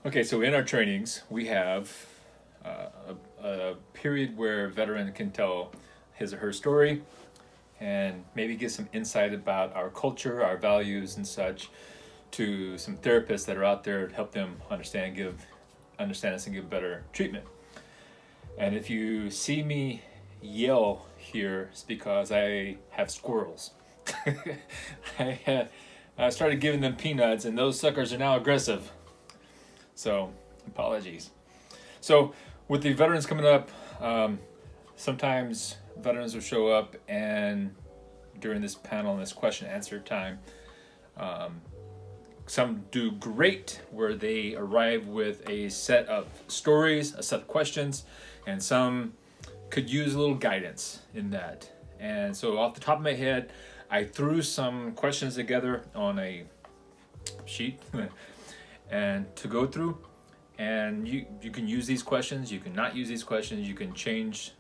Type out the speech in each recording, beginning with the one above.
Okay, so in our trainings, we have a period where a veteran can tell his or her story and maybe give some insight about our culture, our values, and such to some therapists that are out there to help them understand us and give better treatment. And if you see me yell here, it's because I have squirrels. I started giving them peanuts, and those suckers are now aggressive. So, apologies. So, with the veterans coming up, sometimes veterans will show up, and during this panel and this question answer time, some do great where they arrive with a set of stories, a set of questions, and some could use a little guidance in that. And so, off the top of my head, I threw some questions together on a sheet and to go through. And you can use these questions, you can not use these questions, you can change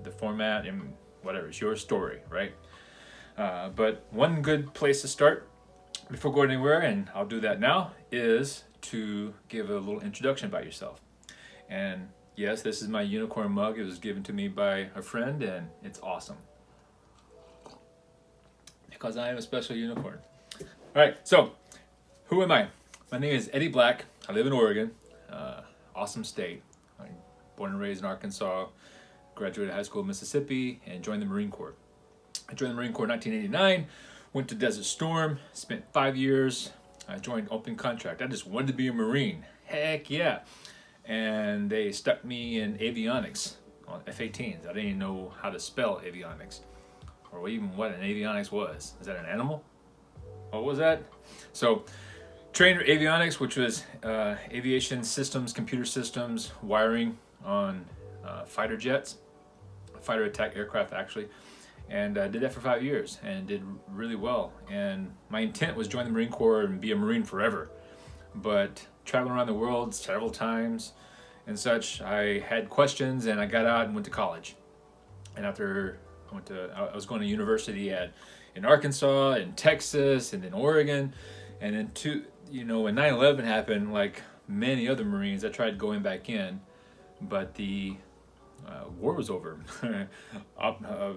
the format and whatever. It's your story, right? But one good place to start before going anywhere, and I'll do that now, is to give a little introduction about yourself. And yes, this is my unicorn mug. It was given to me by a friend, and it's awesome because I am a special unicorn. All right, so who am I? My name is Eddie Black. I live in Oregon. Awesome state. I'm born and raised in Arkansas, graduated high school in Mississippi, and joined the Marine Corps. I joined the Marine Corps in 1989, went to Desert Storm, spent 5 years. I joined open contract. I just wanted to be a Marine. Heck yeah. And they stuck me in avionics on F-18s. I didn't even know how to spell avionics or even what an avionics was. Is that an animal? What was that? So, trained avionics, which was aviation systems, computer systems, wiring on fighter jets, fighter attack aircraft actually, and did that for 5 years and did really well. And my intent was join the Marine Corps and be a Marine forever, but traveling around the world several times and such, I had questions and I got out and went to college. And after I was going to university in Arkansas, in Texas, and in Oregon, and then when 9/11 happened, like many other Marines, I tried going back in, but the war was over.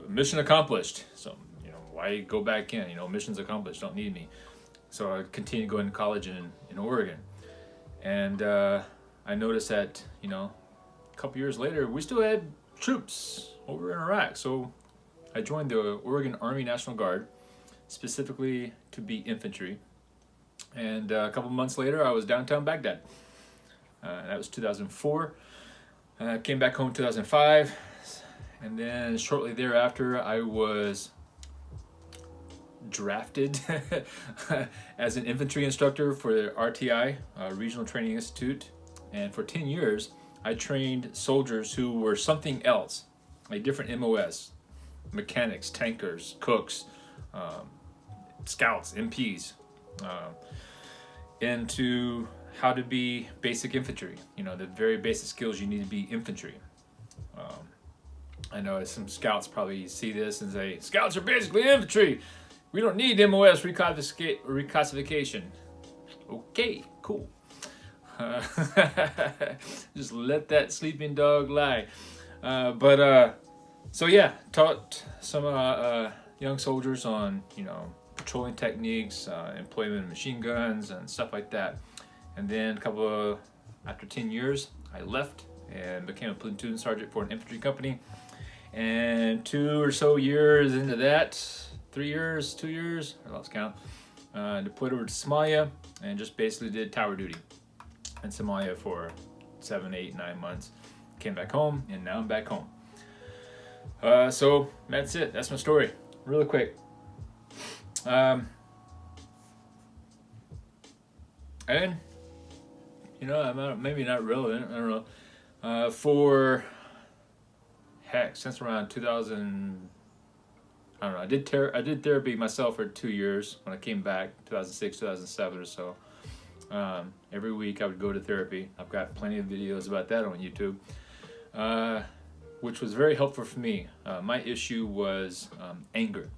Mission accomplished. So, why go back in? Mission's accomplished. Don't need me. So I continued going to college in Oregon. And I noticed that, a couple years later, we still had troops over in Iraq. So I joined the Oregon Army National Guard, specifically to be infantry. And a couple months later, I was downtown Baghdad. That was 2004. Came back home 2005. And then shortly thereafter, I was drafted as an infantry instructor for the RTI, Regional Training Institute. And for 10 years, I trained soldiers who were something else, a different MOS, mechanics, tankers, cooks, scouts, MPs, into how to be basic infantry, the very basic skills you need to be infantry. I know some scouts probably see this and say, scouts are basically infantry. We don't need MOS reclassification. Okay, cool. Just let that sleeping dog lie. So yeah, taught some young soldiers on, patrolling techniques, employment of machine guns and stuff like that. And then after 10 years, I left and became a platoon sergeant for an infantry company. And 2 or so years into that, 2 years, I lost count, deployed over to Somalia and just basically did tower duty in Somalia for 7, 8, 9 months. Came back home, and now I'm back home. So that's it. That's my story. Really quick. And I'm maybe not relevant. I don't know. Since around 2000, I don't know. I did therapy myself for 2 years when I came back, 2006, 2007 or so. Every week I would go to therapy. I've got plenty of videos about that on YouTube, which was very helpful for me. My issue was anger.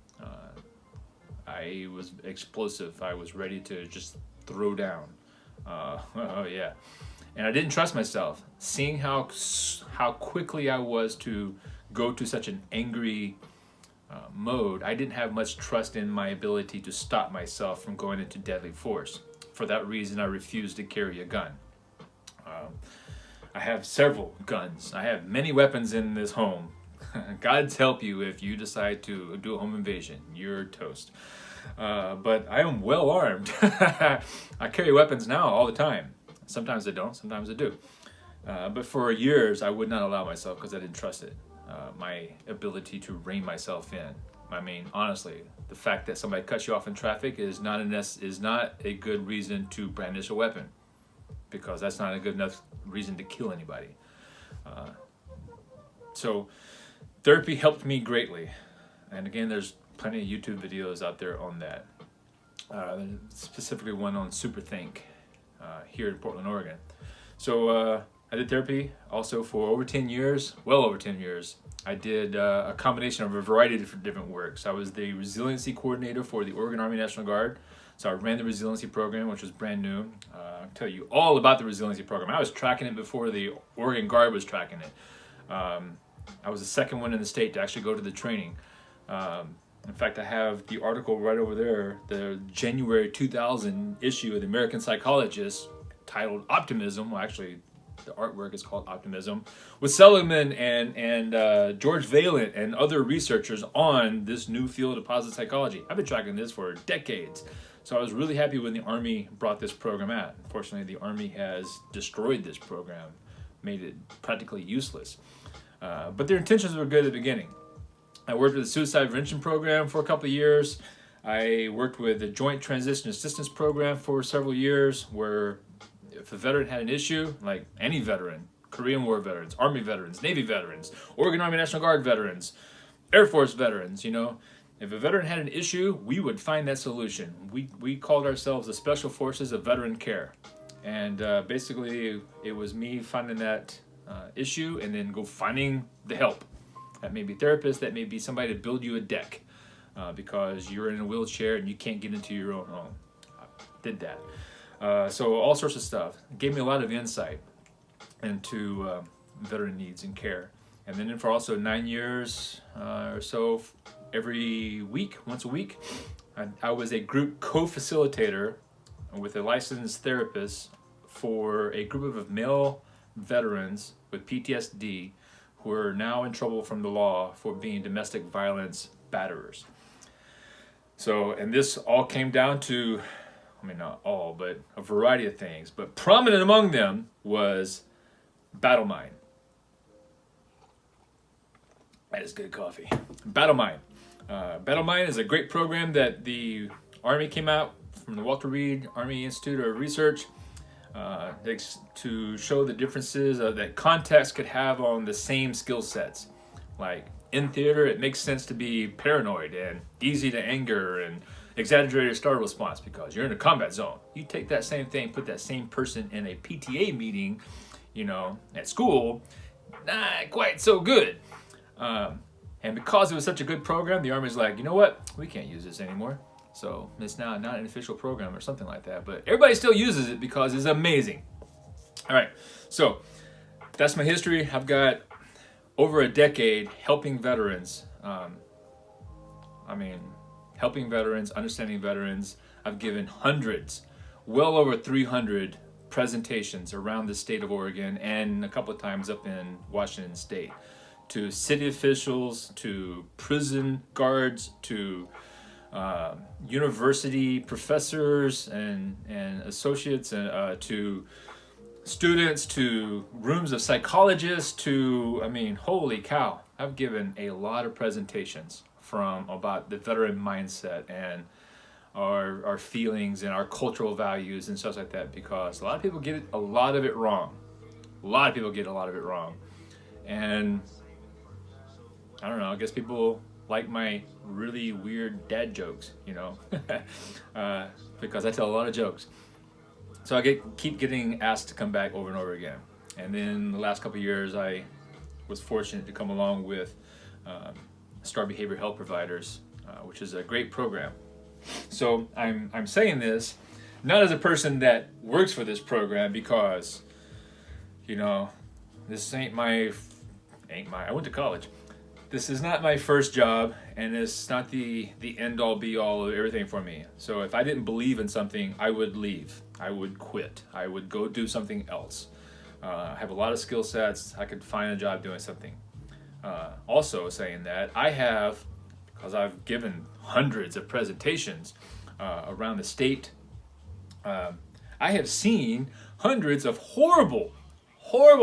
I was explosive. I was ready to just throw down. Oh yeah. And I didn't trust myself. Seeing how quickly I was to go to such an angry mode, I didn't have much trust in my ability to stop myself from going into deadly force. For that reason, I refused to carry a gun. I have several guns. I have many weapons in this home. God's help you if you decide to do a home invasion. You're toast. But I am well armed. I carry weapons now all the time. Sometimes I don't, sometimes I do. But for years, I would not allow myself because I didn't trust it. My ability to rein myself in. I mean, honestly, the fact that somebody cuts you off in traffic is not a good reason to brandish a weapon, because that's not a good enough reason to kill anybody. So therapy helped me greatly. And again, there's plenty of YouTube videos out there on that. Specifically one on Superthink here in Portland, Oregon. So I did therapy also for over 10 years, well over 10 years. I did a combination of a variety of different works. I was the resiliency coordinator for the Oregon Army National Guard. So I ran the resiliency program, which was brand new. I'll tell you all about the resiliency program. I was tracking it before the Oregon Guard was tracking it. I was the second one in the state to actually go to the training. In fact, I have the article right over there, the January 2000 issue of the American Psychologist, titled Optimism. Well, actually, the artwork is called Optimism, with Seligman and George Valent and other researchers on this new field of positive psychology. I've been tracking this for decades. So I was really happy when the Army brought this program out. Unfortunately, the Army has destroyed this program, made it practically useless. But their intentions were good at the beginning. I worked with the suicide prevention program for a couple of years. I worked with the Joint Transition Assistance Program for several years, where if a veteran had an issue, like any veteran, Korean War veterans, Army veterans, Navy veterans, Oregon Army National Guard veterans, Air Force veterans, if a veteran had an issue, we would find that solution. We called ourselves the Special Forces of Veteran Care. And basically, it was me finding that issue and then go finding the help. That may be therapists, that may be somebody to build you a deck because you're in a wheelchair and you can't get into your own home. I did that. So all sorts of stuff. It gave me a lot of insight into veteran needs and care. And then for also 9 years or so, every week, once a week, I was a group co-facilitator with a licensed therapist for a group of male veterans with PTSD who are now in trouble from the law for being domestic violence batterers. So, and this all came down to, not all, but a variety of things. But prominent among them was Battle Mind. That is good coffee. Battle Mind. Battle Mind is a great program that the Army came out from the Walter Reed Army Institute of Research to show the differences that context could have on the same skill sets. Like in theater, it makes sense to be paranoid and easy to anger and exaggerated startle response because you're in a combat zone. You take that same thing, put that same person in a PTA meeting, at school, not quite so good. And because it was such a good program, the Army's like, you know what? We can't use this anymore. So it's now not an official program or something like that. But everybody still uses it because it's amazing. All right. So that's my history. I've got over a decade helping veterans. Helping veterans, understanding veterans. I've given hundreds, well over 300 presentations around the state of Oregon and a couple of times up in Washington State to city officials, to prison guards, to university professors and associates, and to students, to rooms of psychologists, to, holy cow. I've given a lot of presentations about the veteran mindset and our feelings and our cultural values and stuff like that, because a lot of people get a lot of it wrong. And I don't know, I guess people like my really weird dad jokes, because I tell a lot of jokes. So I keep getting asked to come back over and over again. And then the last couple of years, I was fortunate to come along with Star Behavioral Health Providers, which is a great program. So I'm saying this not as a person that works for this program, because you know, this I went to college. This is not my first job, and it's not the end all be all of everything for me. So if I didn't believe in something, I would leave. I would quit. I would go do something else. I have a lot of skill sets. I could find a job doing something. Also saying that I have, because I've given hundreds of presentations around the state, I have seen hundreds of horrible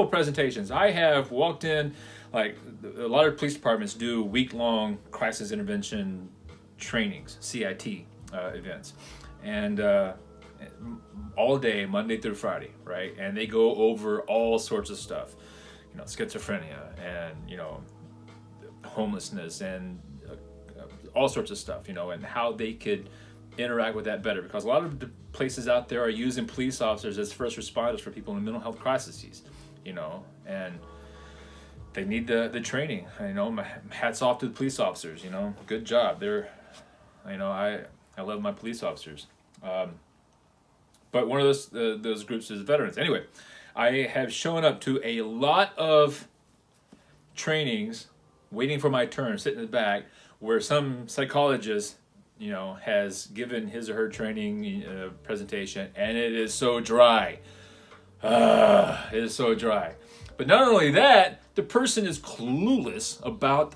presentations. I have walked in, like a lot of police departments do week-long crisis intervention trainings, CIT events, and all day, Monday through Friday, right? And they go over all sorts of stuff, schizophrenia and homelessness and all sorts of stuff, and how they could interact with that better, because a lot of the places out there are using police officers as first responders for people in mental health crises, and they need the training. My hats off to the police officers. Good job. I love my police officers. But one of those groups is veterans. Anyway, I have shown up to a lot of trainings, waiting for my turn, sitting in the back, where some psychologist, has given his or her training presentation, and it is so dry. It is so dry. But not only that, the person is clueless about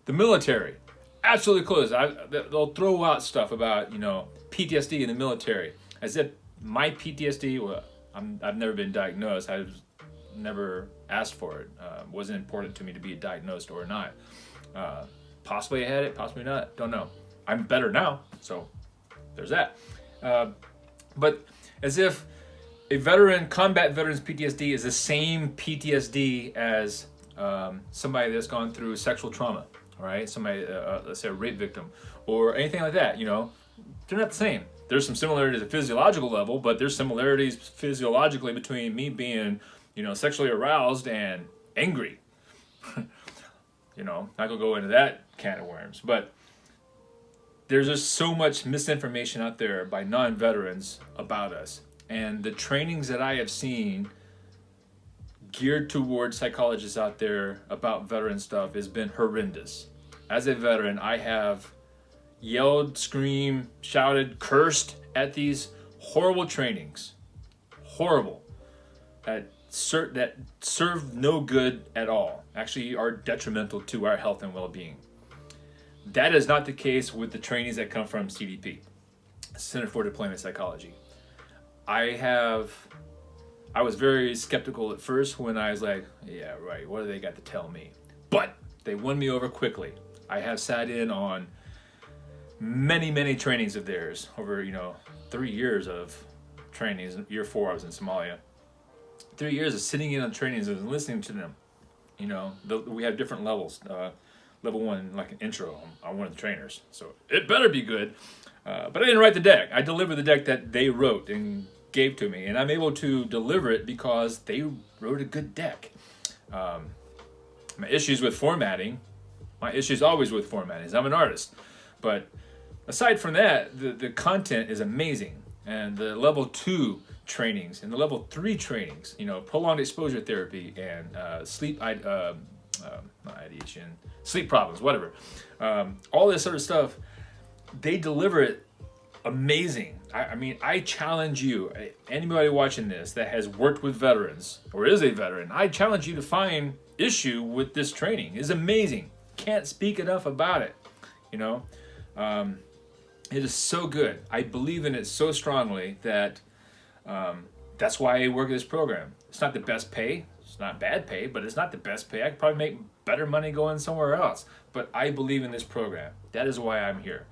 the military. Absolutely clueless. They'll throw out stuff about, PTSD in the military, as if my PTSD, well, I've never been diagnosed. I've never asked for it. It wasn't important to me to be diagnosed or not. Possibly I had it, possibly not. Don't know. I'm better now, so there's that. But as if a combat veteran's PTSD is the same PTSD as somebody that's gone through sexual trauma, right? Somebody, let's say a rape victim, or anything like that, they're not the same. There's some similarities at a physiological level, but there's similarities physiologically between me being, sexually aroused and angry. Not gonna go into that can of worms, but there's just so much misinformation out there by non-veterans about us. And the trainings that I have seen geared towards psychologists out there about veteran stuff has been horrendous. As a veteran, I have yelled, screamed, shouted, cursed at these horrible trainings. Horrible. That serve no good at all. Actually are detrimental to our health and well-being. That is not the case with the trainees that come from CDP, Center for Deployment Psychology. I was very skeptical at first when I was like, yeah, right, what do they got to tell me? But they won me over quickly. I have sat in on many trainings of theirs over, 3 years of trainings. Year 4, I was in Somalia. 3 years of sitting in on trainings and listening to them. We have different levels. Level 1, like an intro. I'm one of the trainers, so it better be good. But I didn't write the deck. I delivered the deck that they wrote and gave to me, and I'm able to deliver it because they wrote a good deck. My issues with formatting, my issues always with formatting. I'm an artist, but aside from that, the content is amazing, and the level 2 trainings and the level 3 trainings, prolonged exposure therapy and sleep ideation, sleep problems, whatever, all this sort of stuff, they deliver it amazing. I challenge you, anybody watching this that has worked with veterans or is a veteran, I challenge you to find issue with this training. It's amazing. Can't speak enough about it. It is so good. I believe in it so strongly that that's why I work this program. It's not the best pay. It's not bad pay, but it's not the best pay. I could probably make better money going somewhere else. But I believe in this program. That is why I'm here.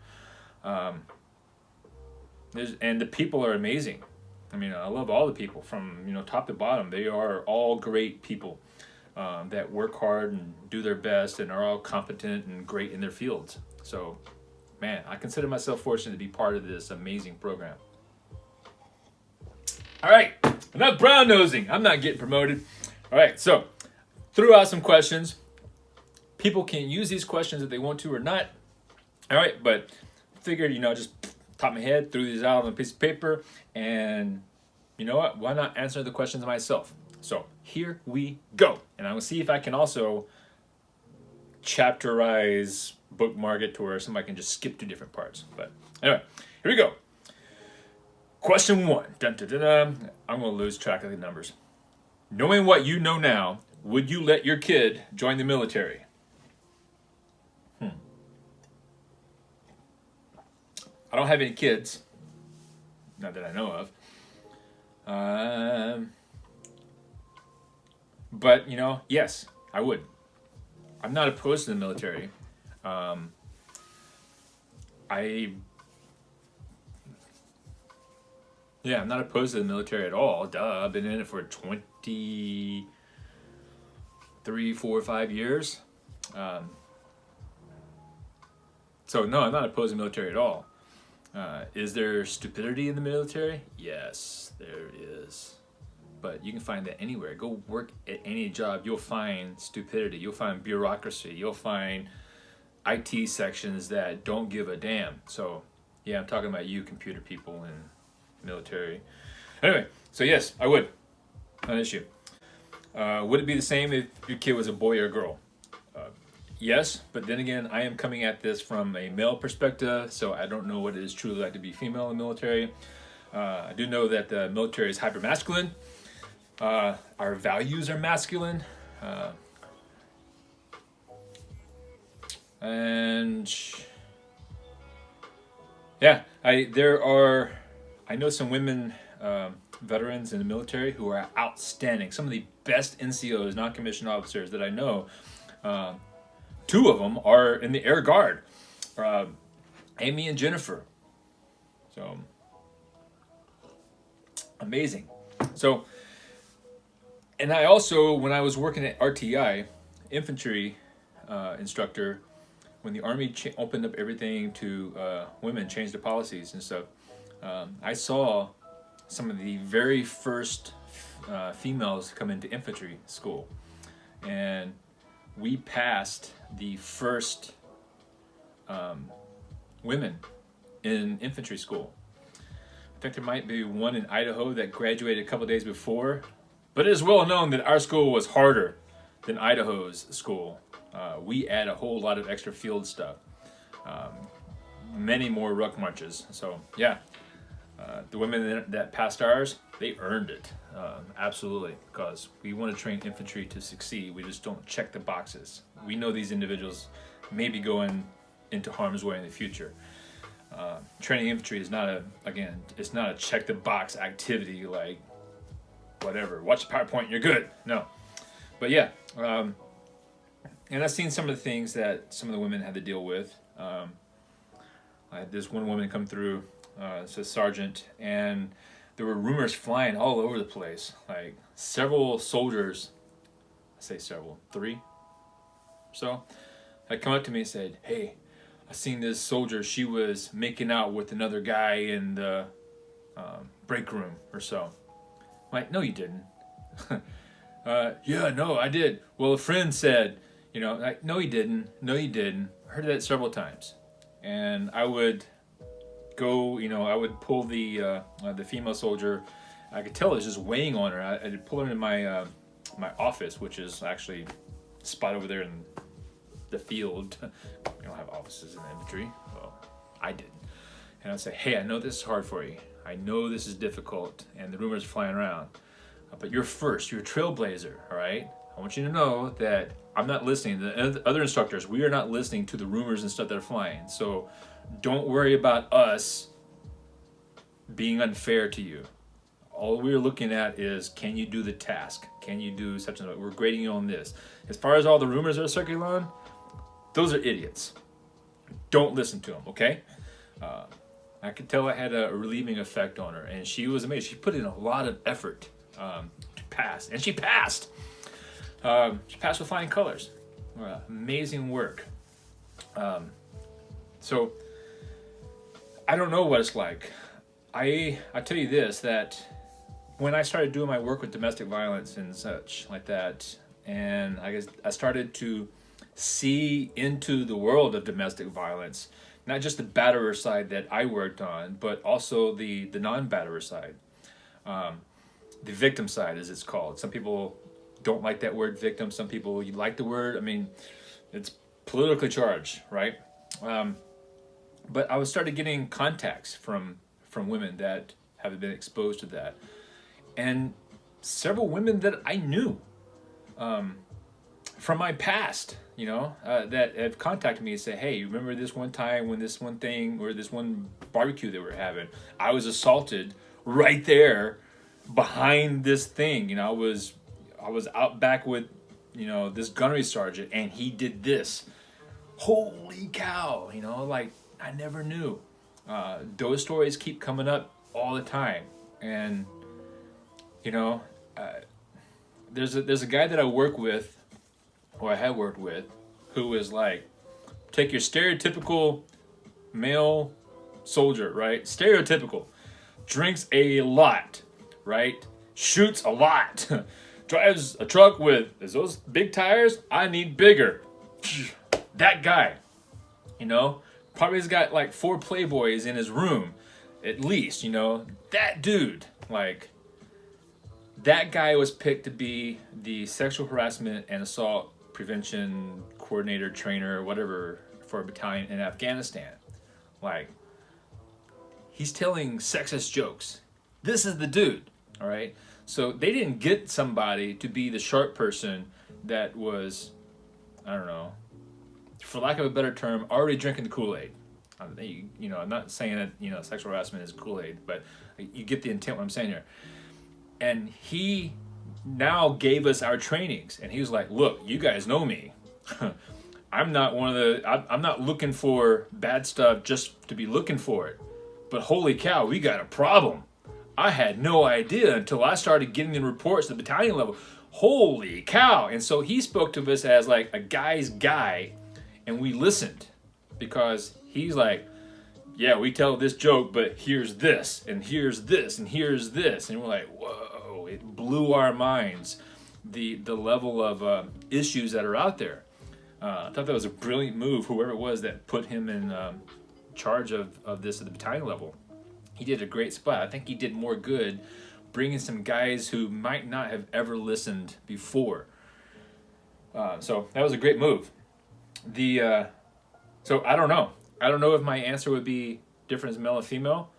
And the people are amazing. I love all the people from top to bottom. They are all great people that work hard and do their best and are all competent and great in their fields. So, man, I consider myself fortunate to be part of this amazing program. All right, enough brown nosing. I'm not getting promoted. All right, so threw out some questions. People can use these questions if they want to or not. All right, but figured, just top of my head, threw these out on a piece of paper, and you know what? Why not answer the questions myself? So here we go. And I'm going to see if I can also chapterize, bookmark it to where somebody can just skip to different parts. But anyway, here we go. Question 1. Dun, dun, dun, dun. I'm going to lose track of the numbers. Knowing what you know now, would you let your kid join the military? I don't have any kids, not that I know of. But, yes, I would. I'm not opposed to the military. I'm not opposed to the military at all. Duh, I've been in it for 23, 4, 5 years. So, no, I'm not opposed to the military at all. Is there stupidity in the military? Yes, there is. But you can find that anywhere. Go work at any job. You'll find stupidity. You'll find bureaucracy. You'll find IT sections that don't give a damn. So, yeah, I'm talking about you computer people and military. Anyway, so yes, I would. Not an issue. Would it be the same if your kid was a boy or a girl? Yes, but then again, I am coming at this from a male perspective, so I don't know what it is truly like to be female in the military. I do know that the military is hyper-masculine. Our values are masculine. And yeah, I know some women veterans in the military who are outstanding. Some of the best NCOs, non-commissioned officers that I know. 2 of them are in the Air Guard, Amy and Jennifer. So, amazing. So, and I also, when I was working at RTI, infantry instructor, when the Army opened up everything to women, changed the policies and stuff, I saw some of the very first females come into infantry school. And we passed the first women in infantry school. I think there might be one in Idaho that graduated a couple days before, but it is well known that our school was harder than Idaho's school. We add a whole lot of extra field stuff, many more ruck marches. So yeah, the women that passed ours, they earned it, absolutely, because we want to train infantry to succeed. We just don't check the boxes. We know these individuals may be going into harm's way in the future. Training infantry is not it's not a check the box activity like whatever. Watch the PowerPoint and you're good. No, but yeah, and I've seen some of the things that some of the women had to deal with. I had this one woman come through. It's a sergeant, and there were rumors flying all over the place. Like several soldiers, I say several, 3 or so, had come up to me and said, "Hey, I seen this soldier. She was making out with another guy in the break room or so." I'm like, "No, you didn't." Yeah, no, I did. Well, a friend said, like, "No, he didn't. No, you didn't." I heard that several times, and I would go, I would pull the female soldier. I could tell it was just weighing on her. I'd pull her into my my office, which is actually a spot over there in the field. We don't have offices in the infantry. Well, I didn't. And I'd say, "Hey, I know this is hard for you. I know this is difficult, and the rumors are flying around. But you're first. You're a trailblazer, all right? I want you to know that I'm not listening. The other instructors, we are not listening to the rumors and stuff that are flying. So don't worry about us being unfair to you. All we're looking at is, can you do the task? Can you do such and such? We're grading you on this. As far as all the rumors that are circulating on, those are idiots. Don't listen to them, okay?" I could tell it had a relieving effect on her, and she was amazed. She put in a lot of effort to pass, and she passed. She passed with flying colors. Amazing work. So I don't know what it's like. I tell you this, that when I started doing my work with domestic violence and such like that, and I guess I started to see into the world of domestic violence, not just the batterer side that I worked on, but also the non-batterer side. the victim side, as it's called. Some people don't like that word victim. Some people you like the word. I mean, it's politically charged, right? But I was started getting contacts from women that have been exposed to that, and several women that I knew from my past, that have contacted me and say, "Hey, you remember this one time when this one thing or this one barbecue that we're having? I was assaulted right there behind this thing. I was out back with this gunnery sergeant, and he did this. Holy cow! Like I never knew." Those stories keep coming up all the time, and there's a guy that I work with, or I have worked with, who is like, take your stereotypical male soldier, right? Stereotypical, drinks a lot, right? Shoots a lot, drives a truck with, is those big tires? I need bigger. That guy, probably has got like 4 Playboys in his room, at least, that dude, like, that guy was picked to be the sexual harassment and assault prevention coordinator, trainer, whatever, for a battalion in Afghanistan. Like, he's telling sexist jokes. This is the dude, all right? So they didn't get somebody to be the sharp person that was, I don't know, for lack of a better term, already drinking the Kool-Aid. I'm not saying that, sexual harassment is Kool-Aid, but you get the intent what I'm saying here. And he now gave us our trainings, and he was like, "Look, you guys know me. I'm not I'm not looking for bad stuff just to be looking for it. But holy cow, we got a problem. I had no idea until I started getting the reports at the battalion level. Holy cow." And so he spoke to us as like a guy's guy, and we listened, because he's like, "Yeah, we tell this joke, but here's this, and here's this, and here's this." And we're like, whoa, it blew our minds, the level of issues that are out there. I thought that was a brilliant move, whoever it was that put him in charge of this at the battalion level. He did a great spot. I think he did more good bringing some guys who might not have ever listened before. So that was a great move. So I don't know. I don't know if my answer would be different as male and female.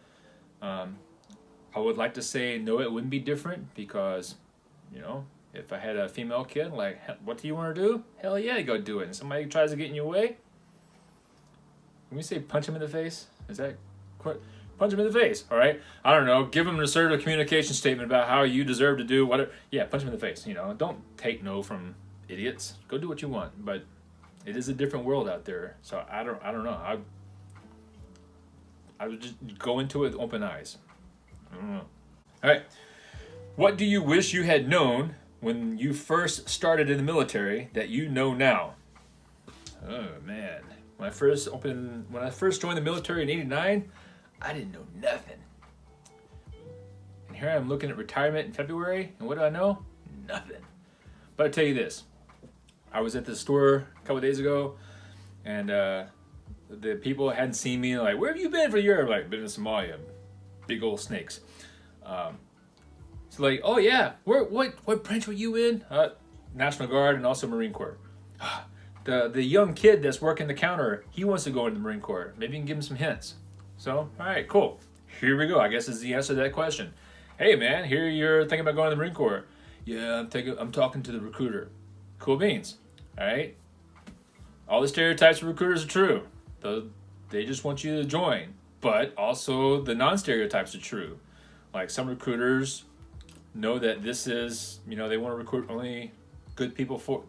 I would like to say no, it wouldn't be different, because, if I had a female kid, like, what do you want to do? Hell yeah, go do it. And somebody tries to get in your way, when we say punch him in the face, is that correct? Punch him in the face, all right? I don't know, give him an assertive communication statement about how you deserve to do whatever. Yeah, punch him in the face, Don't take no from idiots. Go do what you want, but it is a different world out there, so I don't know. I would just go into it with open eyes. I don't know. All right. What do you wish you had known when you first started in the military that you know now? Oh man, when I first joined the military in '89, I didn't know nothing. And here I am looking at retirement in February, and what do I know? Nothing. But I'll tell you this. I was at the store a couple of days ago, and the people hadn't seen me, like, "Where have you been for a year?" I'm like, "Been in Somalia." Big old snakes. So like, "Oh yeah, what branch were you in?" National Guard and also Marine Corps. The young kid that's working the counter, he wants to go into the Marine Corps. Maybe you can give him some hints. So, all right, cool. Here we go. I guess is the answer to that question. "Hey man, here you're thinking about going to the Marine Corps." "Yeah, I'm talking to the recruiter." Cool beans. All right. All the stereotypes of recruiters are true. They just want you to join. But also the non-stereotypes are true. Like, some recruiters know that this is, they want to recruit only good people for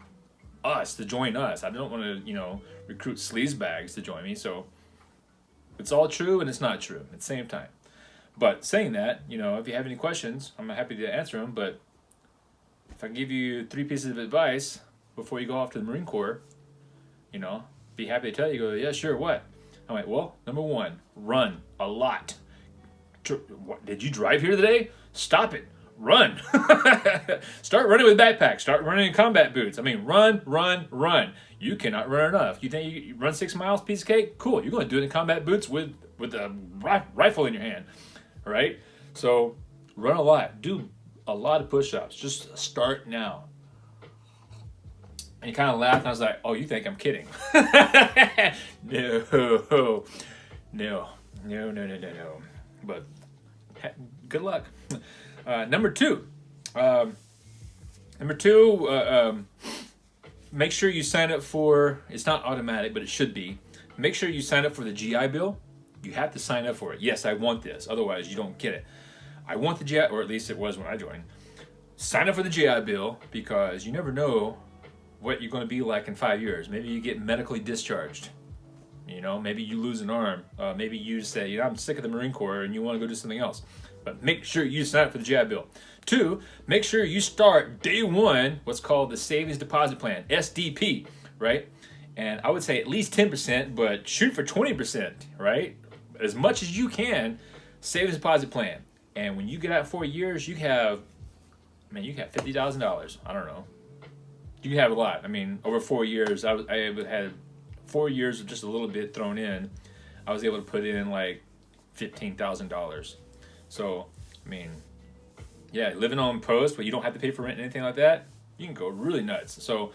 us, to join us. I don't want to, recruit sleazebags to join me. So it's all true and it's not true at the same time. But saying that, if you have any questions, I'm happy to answer them. But if I give you 3 pieces of advice before you go off to the Marine Corps, be happy to tell you. Go, "Yeah, sure, what?" I'm like, "Well, number 1, run a lot. Did you drive here today? Stop it. Run." Start running with backpacks. Start running in combat boots. I mean, run. You cannot run enough. You think you run 6 miles, piece of cake? Cool. You're going to do it in combat boots with a rifle in your hand. All right? So run a lot. Do a lot of push-ups. Just start now. And he kind of laughed, and I was like, oh, you think I'm kidding? No. But good luck. Number two, make sure you sign up for, it's not automatic, but it should be. Make sure you sign up for the GI Bill. You have to sign up for it. Yes, I want this. Otherwise, you don't get it. I want the GI, or at least it was when I joined. Sign up for the GI Bill because you never know what you're going to be like in 5 years. Maybe you get medically discharged. You know, maybe you lose an arm. Maybe you say, you know, I'm sick of the Marine Corps and you want to go do something else. But make sure you sign up for the GI Bill. 2, make sure you start day one, what's called the Savings Deposit Plan, SDP, right? And I would say at least 10%, but shoot for 20%, right? As much as you can, Savings Deposit Plan. And when you get out 4 years, you have $50,000. I don't know. You can have a lot. I mean, over 4 years, I had 4 years of just a little bit thrown in. I was able to put in like $15,000. So, I mean, yeah, living on post where you don't have to pay for rent and anything like that, you can go really nuts. So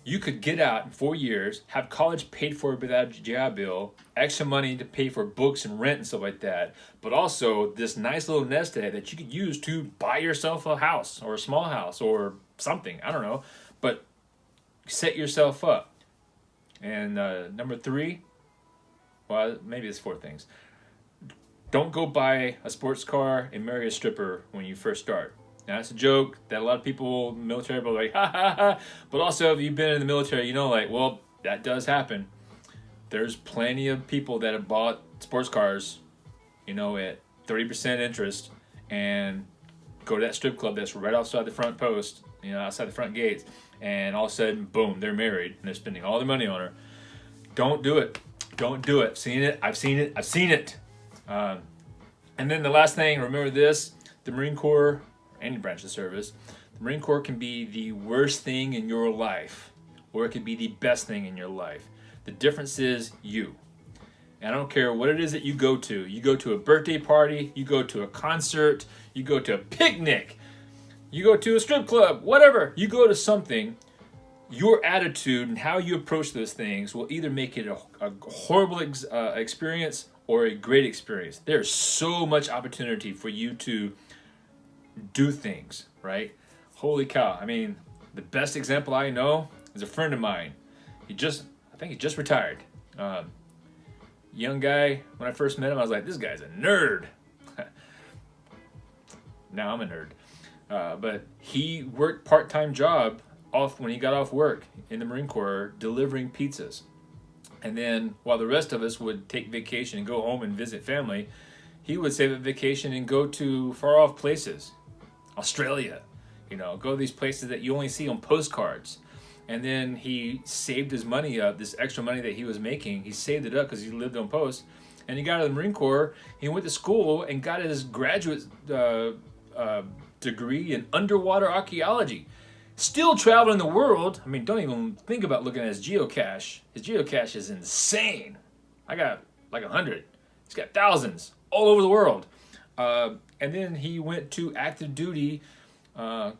you could get out in 4 years, have college paid for without a GI Bill, extra money to pay for books and rent and stuff like that, but also this nice little nest egg that you could use to buy yourself a house or a small house or something. I don't know. But set yourself up. And number 3, well, maybe it's 4 things. Don't go buy a sports car and marry a stripper when you first start. Now, that's a joke that a lot of people in the military are like, ha, ha, ha. But also, if you've been in the military, you know, like, well, that does happen. There's plenty of people that have bought sports cars, you know, at 30% interest and go to that strip club that's right outside the front post, you know, outside the front gates, and all of a sudden, boom, they're married and they're spending all their money on her. Don't do it. Don't do it. I've seen it. And then the last thing, remember this, the Marine Corps, any branch of service, the Marine Corps can be the worst thing in your life, or it can be the best thing in your life. The difference is you. And I don't care what it is that you go to. You go to a birthday party, you go to a concert, you go to a picnic, you go to a strip club, whatever. You go to something, your attitude and how you approach those things will either make it a horrible experience or a great experience. There's so much opportunity for you to do things, right? Holy cow. I mean, the best example I know is a friend of mine. I think he just retired. Young guy, when I first met him, I was like, this guy's a nerd. Now I'm a nerd. But he worked part-time job when he got off work in the Marine Corps delivering pizzas. And then while the rest of us would take vacation and go home and visit family, he would save a vacation and go to far off places. Australia, you know, go to these places that you only see on postcards. And then he saved his money up, this extra money that he was making. He saved it up because he lived on post. And he got out of the Marine Corps. He went to school and got his graduate degree in underwater archaeology. Still traveling the world. I mean, don't even think about looking at his geocache. His geocache is insane. I got like 100. He's got thousands all over the world. And then he went to active duty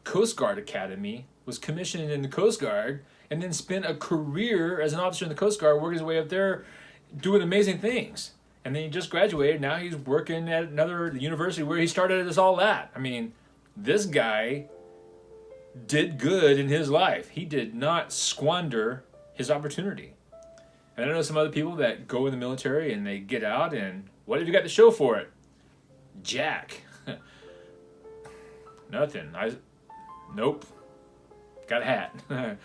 Coast Guard Academy, was commissioned in the Coast Guard, and then spent a career as an officer in the Coast Guard, working his way up there, doing amazing things. And then he just graduated. Now he's working at another university where he started us all at. I mean, this guy did good in his life. He did not squander his opportunity. And I know some other people that go in the military and they get out, and what have you got to show for it? Jack. Nothing. Nope. Got a hat.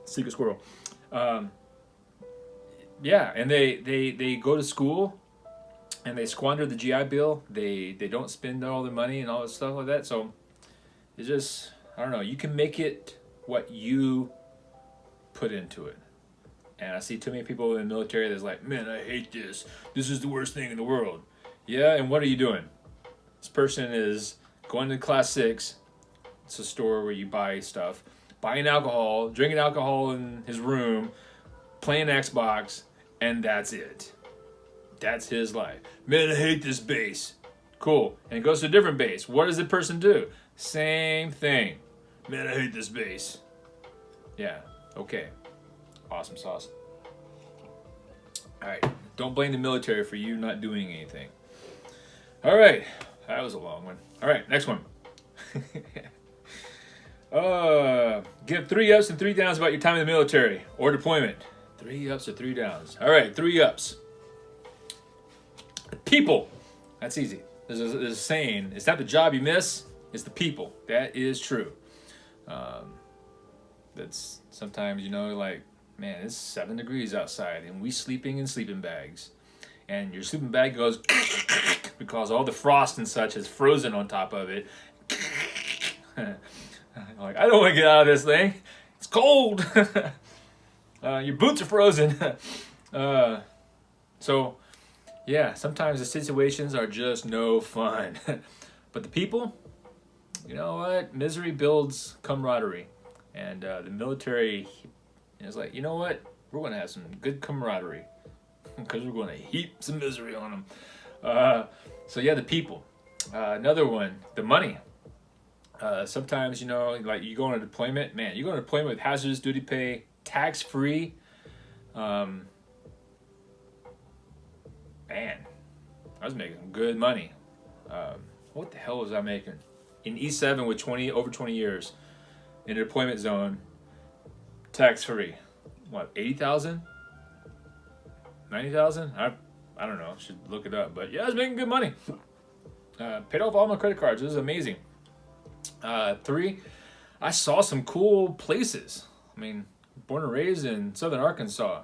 Secret squirrel. Yeah, and they go to school and they squander the GI Bill. They don't spend all their money and all that stuff like that. So it's just, I don't know. You can make it what you put into it. And I see too many people in the military that's like, man, I hate this. This is the worst thing in the world. Yeah, and what are you doing? This person is going to Class 6. It's a store where you buy stuff. Buying alcohol, drinking alcohol in his room, playing Xbox, and that's it. That's his life. Man, I hate this base. Cool. And it goes to a different base. What does the person do? Same thing. Man, I hate this base. Yeah. Okay. Awesome sauce. All right. Don't blame the military for you not doing anything. All right. That was a long one. All right. Next one. Give 3 ups and 3 downs about your time in the military or deployment. 3 ups or 3 downs. All right. 3 ups. People. That's easy. There's a saying. It's not the job you miss. It's the people. That is true. That's sometimes, like, man, it's 7 degrees outside and we sleeping in sleeping bags. And your sleeping bag goes because all the frost and such is frozen on top of it. Like, I don't want to get out of this thing. It's cold. Your boots are frozen. So, yeah, sometimes the situations are just no fun. But the people, you know what? Misery builds camaraderie. And the military is like, you know what? We're going to have some good camaraderie. Because we're going to heap some misery on them. So, yeah, the people. Another one, the money. Sometimes, like you go on a deployment, man, you go on a deployment with hazardous duty pay, tax-free. Man, I was making good money. What the hell was I making? In E7 with over 20 years in a deployment zone, tax-free. What, 80,000? 90,000? I don't know. Should look it up. But yeah, I was making good money. Paid off all my credit cards. It was amazing. 3, I saw some cool places. I mean, born and raised in southern Arkansas.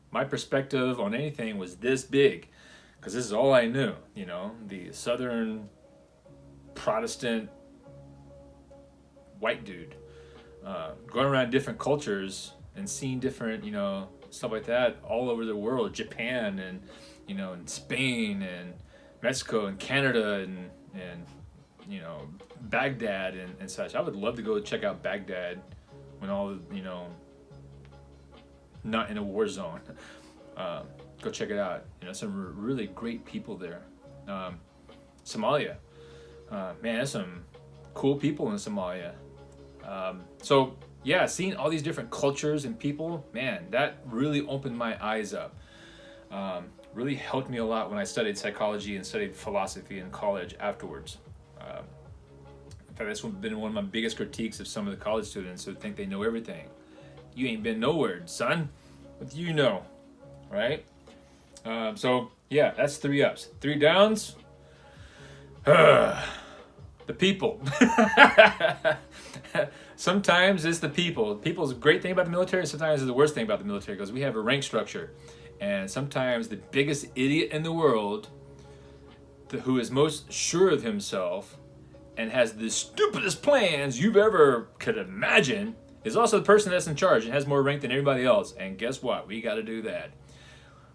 My perspective on anything was this big. Because this is all I knew. The southern Protestant white dude. Going around different cultures and seeing different, stuff like that all over the world. Japan and, and Spain and Mexico and Canada and Baghdad and such. I would love to go check out Baghdad when all, not in a war zone. Go check it out. Some really great people there. Somalia. Man, there's some cool people in Somalia. So, yeah, seeing all these different cultures and people, man, that really opened my eyes up. Really helped me a lot when I studied psychology and studied philosophy in college afterwards. In fact, that's been one of my biggest critiques of some of the college students who think they know everything. You ain't been nowhere, son. What do you know? Right? So, yeah, that's 3 ups. 3 downs. The people. Sometimes it's the people. People's a great thing about the military. Sometimes it's the worst thing about the military because we have a rank structure. And sometimes the biggest idiot in the world, who is most sure of himself and has the stupidest plans you've ever could imagine, is also the person that's in charge and has more rank than everybody else. And guess what? We got to do that.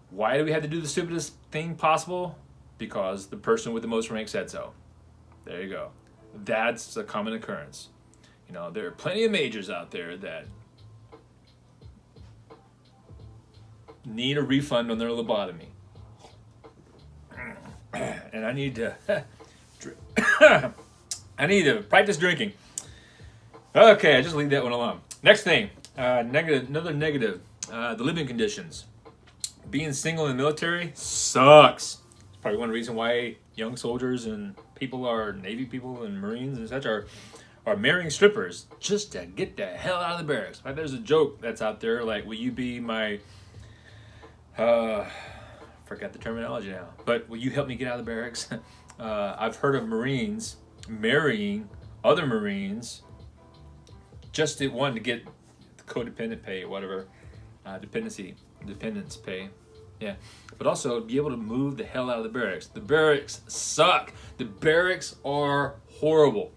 Why do we have to do the stupidest thing possible? Because the person with the most rank said so. There you go. That's a common occurrence. There are plenty of majors out there that need a refund on their lobotomy. And I need to practice drinking. Okay, I just leave that one alone. Next thing, another negative, the living conditions. Being single in the military sucks. It's probably one reason why young soldiers and Navy people and Marines and such are marrying strippers just to get the hell out of the barracks. In fact, there's a joke that's out there like, will you be my, forgot the terminology now, but will you help me get out of the barracks? I've heard of Marines marrying other Marines just to get codependent pay, whatever, dependence pay. Yeah, but also be able to move the hell out of the barracks. The barracks suck. The barracks are horrible.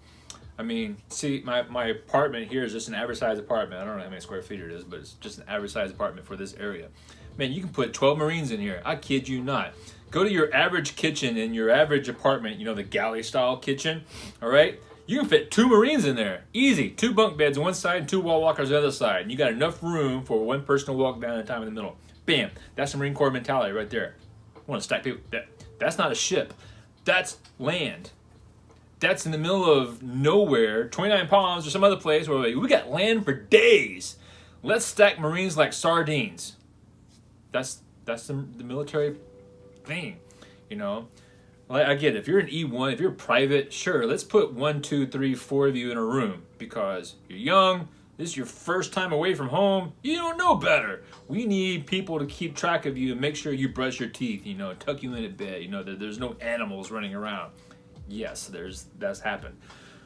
I mean, see, my apartment here is just an average size apartment. I don't know how many square feet it is, but it's just an average size apartment for this area. Man, you can put 12 Marines in here. I kid you not. Go to your average kitchen in your average apartment, the galley style kitchen, all right? You can fit 2 Marines in there. Easy. 2 bunk beds on one side and 2 wall walkers on the other side. And you got enough room for one person to walk down at a time in the middle. Bam. That's the Marine Corps mentality right there. I want to stack people. That's not a ship. That's land. That's in the middle of nowhere, 29 Palms or some other place where we got land for days. Let's stack Marines like sardines. That's the military thing, you know. Like, I get it. If you're an E1, if you're private, sure, let's put 1, 2, 3, 4 of you in a room because you're young. This is your first time away from home. You don't know better. We need people to keep track of you and make sure you brush your teeth, you know, tuck you in at bed, you know, that there's no animals running around. Yes, that's happened.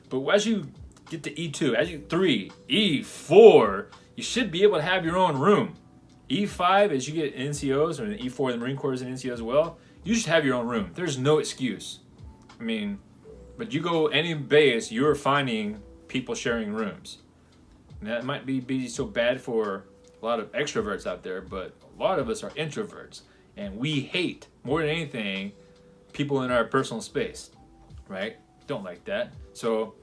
But as you get to E2, as you 3, E4, you should be able to have your own room. E5, as you get NCOs, or E4, the Marine Corps is an NCO as well, you should have your own room. There's no excuse. I mean, but you go any base, you're finding people sharing rooms. And that might be so bad for a lot of extroverts out there, but a lot of us are introverts. And we hate, more than anything, people in our personal space, right? Don't like that. So,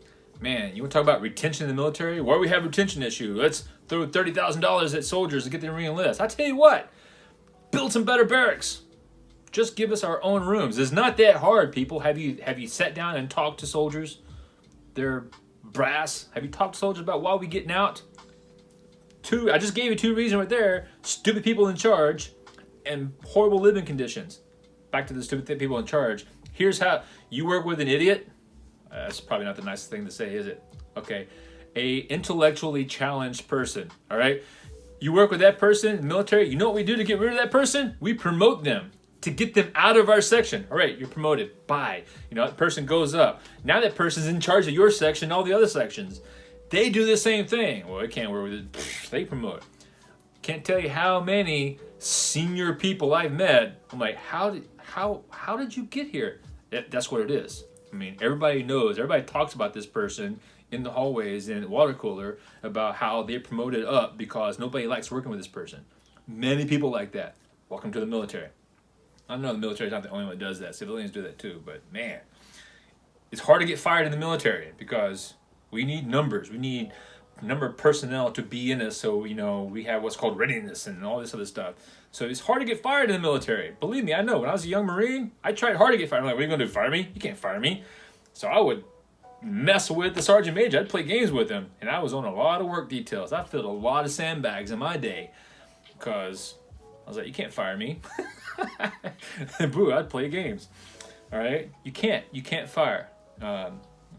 man, you want to talk about retention in the military? Why do we have a retention issue? Let's throw $30,000 at soldiers to get them re-enlist. I tell you what, build some better barracks. Just give us our own rooms. It's not that hard, people. Have you sat down and talked to soldiers? They're brass. Have you talked to soldiers about why we getting out? I just gave you 2 reasons right there. Stupid people in charge and horrible living conditions. Back to the stupid people in charge. Here's how you work with an idiot. That's probably not the nicest thing to say, is it? Okay. A intellectually challenged person, all right? You work with that person in the military. You know what we do to get rid of that person? We promote them to get them out of our section. All right, you're promoted. Bye. You know, that person goes up. Now that person's in charge of your section and all the other sections. They do the same thing. Well, they can't work with it. They promote. Can't tell you how many senior people I've met. I'm like, how did you get here? That's what it is. I mean, everybody knows. Everybody talks about this person in the hallways and at water cooler about how they're promoted up because nobody likes working with this person. Many people like that. Welcome to the military. I know the military is not the only one that does that. Civilians do that too. But man, it's hard to get fired in the military because we need numbers. We need number of personnel to be in us, so you know we have what's called readiness and all this other stuff. So it's hard to get fired in the military. Believe me, I know. When I was a young Marine, I tried hard to get fired. I'm like, what are you going to do, fire me? You can't fire me. So I would mess with the sergeant major. I'd play games with him, and I was on a lot of work details. I filled a lot of sandbags in my day because I was like, you can't fire me. Boo, I'd play games. All right? You can't fire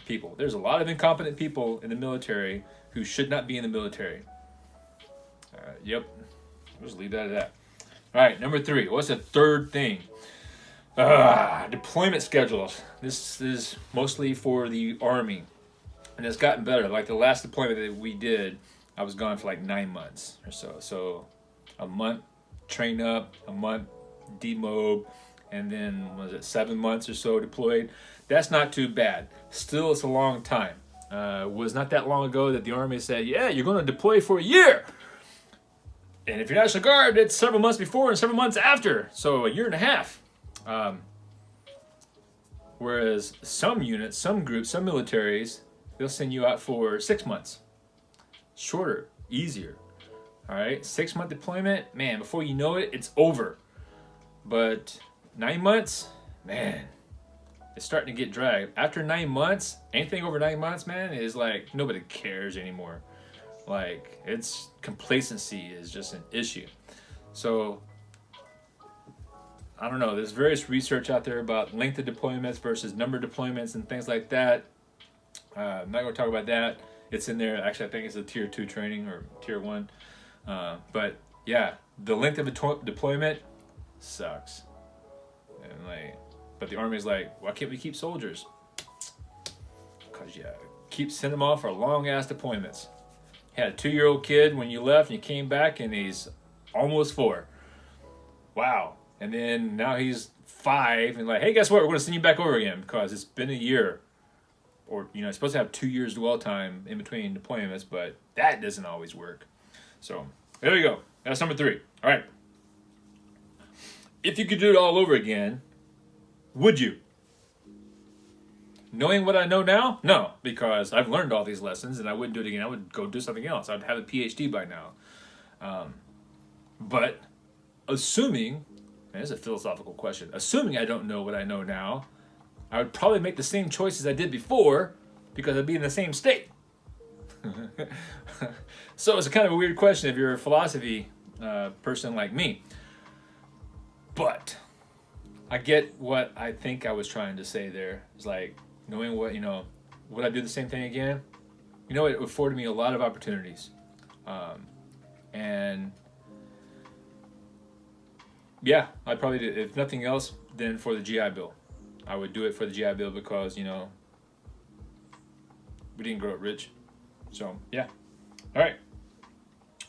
people. There's a lot of incompetent people in the military who should not be in the military. Yep. I'll just leave that at that. All right, number 3. What's the third thing? Deployment schedules. This is mostly for the Army. And it's gotten better. Like the last deployment that we did, I was gone for like 9 months or so. So a month train up, a month demob, and then 7 months or so deployed. That's not too bad. Still, it's a long time. It was not that long ago that the Army said, yeah, you're going to deploy for a year. And if you're National Guard, it's several months before and several months after. So a year and a half. Whereas some units, some groups, some militaries, they'll send you out for 6 months. Shorter, easier. All right, 6-month deployment, man, before you know it, it's over. But 9 months, man, it's starting to get dragged. After 9 months, anything over 9 months, man, is like nobody cares anymore. Like, it's complacency is just an issue. So, I don't know. There's various research out there about length of deployments versus number of deployments and things like that. I'm not going to talk about that. It's in there. Actually, I think it's a tier 2 training or tier 1. But yeah, the length of a deployment sucks. And but the Army's like, why can't we keep soldiers? Because keep sending them off for long ass deployments. Had a 2-year-old kid when you left and you came back and he's almost 4. Wow. And then now he's 5 and like, hey, guess what? We're going to send you back over again because it's been a year. Or, it's supposed to have 2 years dwell time in between deployments, but that doesn't always work. So, there we go. That's number 3. All right. If you could do it all over again, would you? Knowing what I know now? No, because I've learned all these lessons and I wouldn't do it again. I would go do something else. I'd have a PhD by now. But assuming, and it's a philosophical question, assuming I don't know what I know now, I would probably make the same choices I did before because I'd be in the same state. So it's a kind of a weird question if you're a philosophy person like me. But I get what I think I was trying to say there. It's like knowing what, would I do the same thing again? It afforded me a lot of opportunities. And yeah, I'd probably do, if nothing else, then for the GI Bill. I would do it for the GI Bill because, we didn't grow up rich. So, yeah. All right.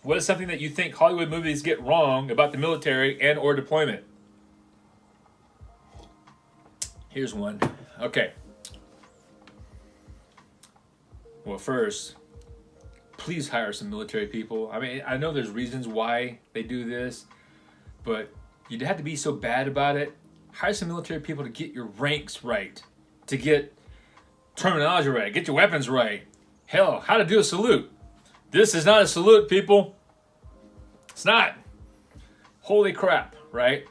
What is something that you think Hollywood movies get wrong about the military and or deployment? Here's one. Okay. Well, first, please hire some military people. I mean, I know there's reasons why they do this, but you'd have to be so bad about it. Hire some military people to get your ranks right, to get terminology right, get your weapons right. Hell, how to do a salute. This is not a salute, people. It's not. Holy crap, right?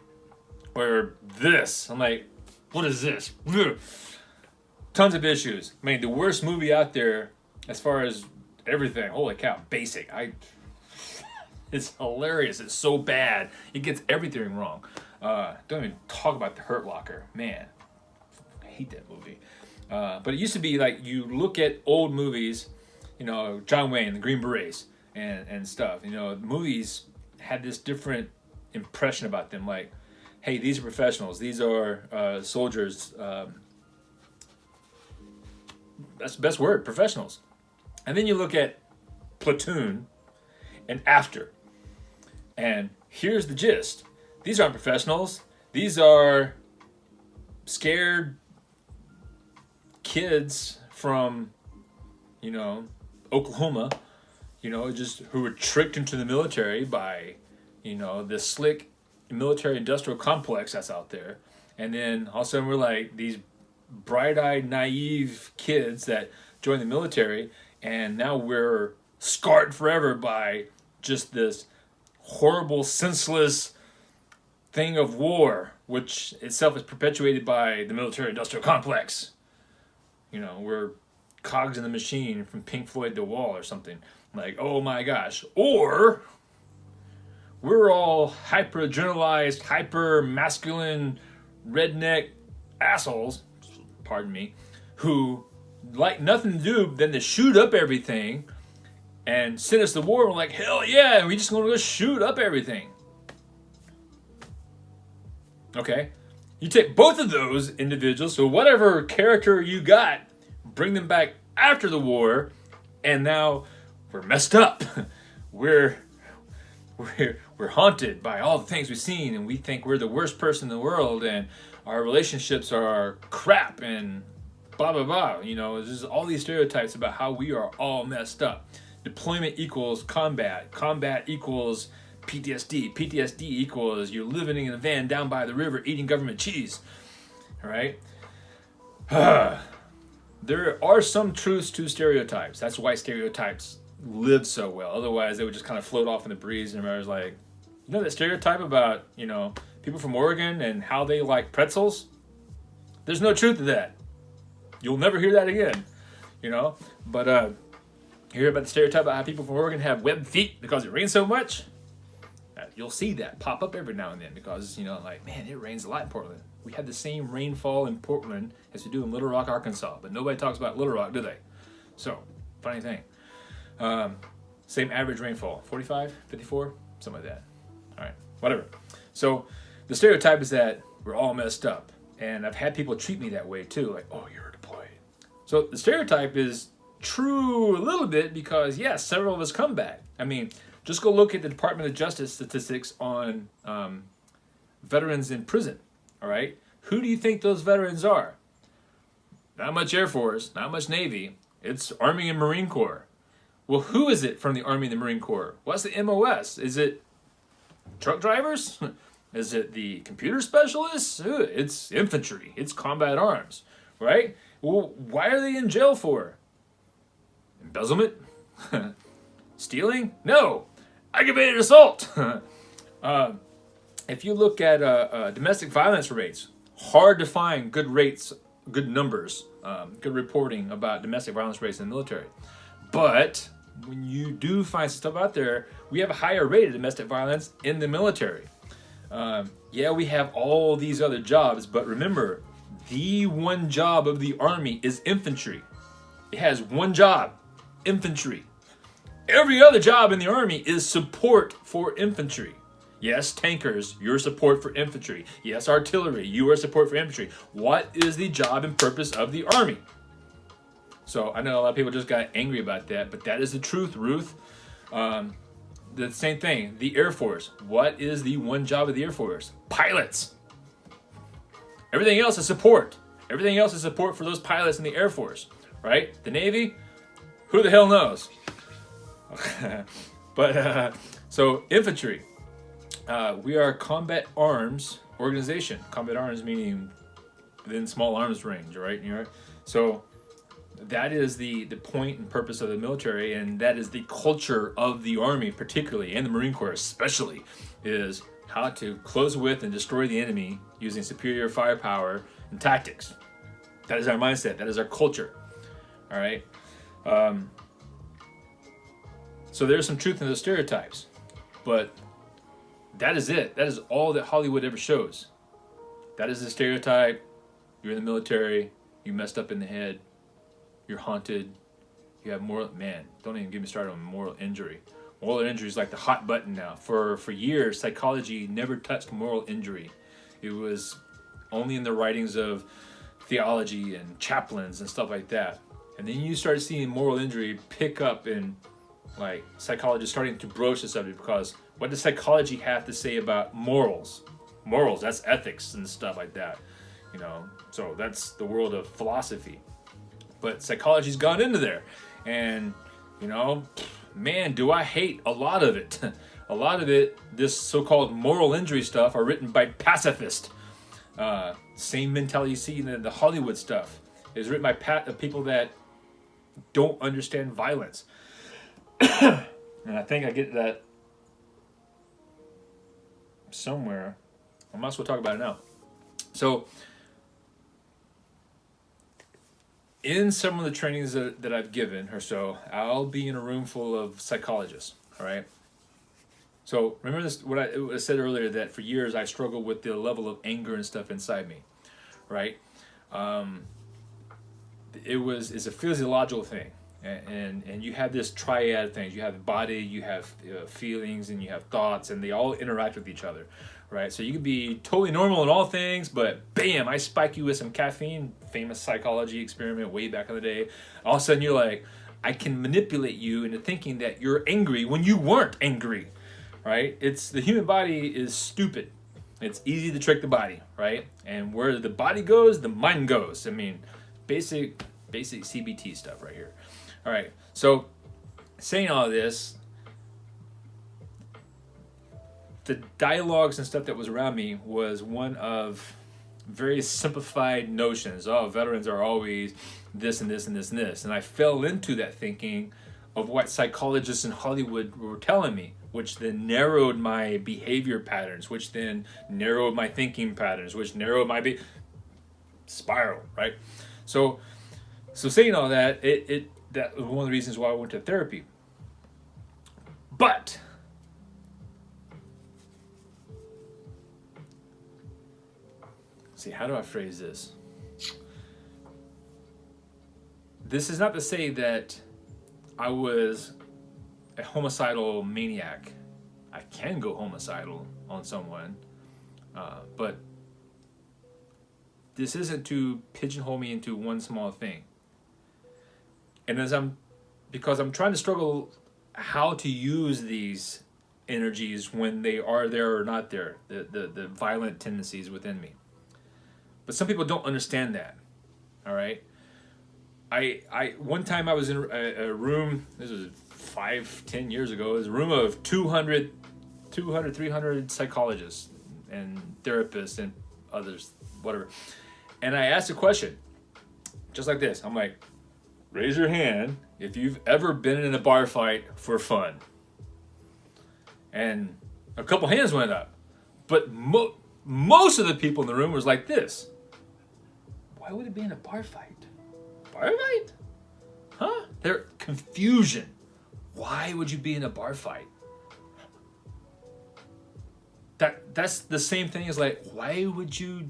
Or this. I'm like, what is this? Ugh. Tons of issues. I mean, the worst movie out there as far as everything. Holy cow, Basic. It's hilarious. It's so bad. It gets everything wrong. Don't even talk about The Hurt Locker. Man, I hate that movie. But it used to be like you look at old movies, John Wayne, the Green Berets, and stuff. Movies had this different impression about them. Like, hey, these are professionals. These are soldiers. That's the best word, professionals. And then you look at Platoon and After. And here's the gist. These aren't professionals. These are scared kids from, Oklahoma, just who were tricked into the military by, this slick military industrial complex that's out there. And then all of a sudden we're like these bright-eyed, naive kids that join the military, and now we're scarred forever by just this horrible, senseless thing of war, which itself is perpetuated by the military-industrial complex. We're cogs in the machine from Pink Floyd The Wall or something. Like, oh my gosh. Or we're all hyper-adrenalized, hyper-masculine, redneck assholes, pardon me, who like nothing to do than to shoot up everything and send us to war. We're like, hell yeah, we just want to go shoot up everything. Okay, you take both of those individuals, so whatever character you got, bring them back after the war, and now we're messed up. We're haunted by all the things we've seen, and we think we're the worst person in the world, and our relationships are crap, and blah blah blah. There's all these stereotypes about how we are all messed up. Deployment equals combat. Combat equals PTSD. PTSD equals you're living in a van down by the river eating government cheese. All right? There are some truths to stereotypes. That's why stereotypes live so well. Otherwise, they would just kind of float off in the breeze, and everybody's like, that stereotype about, people from Oregon and how they like pretzels? There's no truth to that. You'll never hear that again, But you hear about the stereotype about how people from Oregon have webbed feet because it rains so much? You'll see that pop up every now and then because, man, it rains a lot in Portland. We have the same rainfall in Portland as we do in Little Rock, Arkansas. But nobody talks about Little Rock, do they? So, funny thing. Same average rainfall, 45, 54, something like that. All right, whatever. So, the stereotype is that we're all messed up. And I've had people treat me that way too, like, oh, you're deployed. So, the stereotype is true a little bit because, yes, several of us come back. I mean, just go look at the Department of Justice statistics on veterans in prison, all right? Who do you think those veterans are? Not much Air Force, not much Navy. It's Army and Marine Corps. Well, who is it from the Army and the Marine Corps? What's the MOS? Is it truck drivers? Is it the computer specialists? It's infantry. It's combat arms, right? Well, why are they in jail for? Embezzlement? Stealing? No. Aggravated assault. If you look at domestic violence rates, hard to find good rates good numbers, good reporting about domestic violence rates in the military. But when you do find stuff out there, we have a higher rate of domestic violence in the military. Yeah, we have all these other jobs, but remember, the one job of the Army is infantry. It has one job, infantry. Every other job in the Army is support for infantry. Yes, tankers, your support for infantry. Yes, artillery, your support for infantry. What is the job and purpose of the Army? So I know a lot of people just got angry about that, but that is the truth, Ruth. The same thing, the Air Force. What is the one job of the Air Force? Pilots. Everything else is support. Everything else is support for those pilots in the Air Force, right? The Navy, who the hell knows? But so infantry. We are a combat arms organization. Combat arms meaning within small arms range, right? So that is the point and purpose of the military, and that is the culture of the Army particularly, and the Marine Corps especially, is how to close with and destroy the enemy using superior firepower and tactics. That is our mindset. That is our culture. All right? So there's some truth in those stereotypes, but that is it. That is all that Hollywood ever shows. That is the stereotype. You're in the military. You messed up in the head. You're haunted. You have moral... Man, don't even get me started on moral injury. Moral injury is like the hot button now. For years, psychology never touched moral injury. It was only in the writings of theology and chaplains and stuff like that. And then you start seeing moral injury pick up in like psychologists starting to broach the subject, because what does psychology have to say about morals? Morals, that's ethics and stuff like that. So that's the world of philosophy. But psychology's gone into there. And, man, do I hate a lot of it. A lot of it, this so-called moral injury stuff, are written by pacifists. Same mentality you see in the Hollywood stuff is written by people that don't understand violence. And I think I get that somewhere. I might as well talk about it now. So, in some of the trainings that I've given or so, I'll be in a room full of psychologists, all right? So remember this, what I said earlier, that for years I struggled with the level of anger and stuff inside me, right? It's a physiological thing. And you have this triad of things. You have the body, you have feelings, and you have thoughts, and they all interact with each other, right? So you can be totally normal in all things, but bam, I spike you with some caffeine, famous psychology experiment way back in the day. All of a sudden you're like, I can manipulate you into thinking that you're angry when you weren't angry, right? The human body is stupid. It's easy to trick the body, right? And where the body goes, the mind goes. I mean, basic CBT stuff right here. All right, so saying all this, the dialogues and stuff that was around me was one of very simplified notions. Oh, veterans are always this and this and this and this. And I fell into that thinking of what psychologists in Hollywood were telling me, which then narrowed my behavior patterns, which then narrowed my thinking patterns, which narrowed my spiral, right? So saying all that, that was one of the reasons why I went to therapy. But see, how do I phrase this? This is not to say that I was a homicidal maniac. I can go homicidal on someone, but this isn't to pigeonhole me into one small thing. And because I'm trying to struggle how to use these energies when they are there or not there, the violent tendencies within me. But some people don't understand that, all right? One time I was in a room, this was 5-10 years ago, it was a room of 200, 300 psychologists and therapists and others, whatever. And I asked a question, just like this. I'm like, raise your hand if you've ever been in a bar fight for fun. And a couple hands went up. But most of the people in the room was like this. Why would it be in a bar fight? Bar fight? Huh? Their confusion. Why would you be in a bar fight? That's the same thing as like, why would you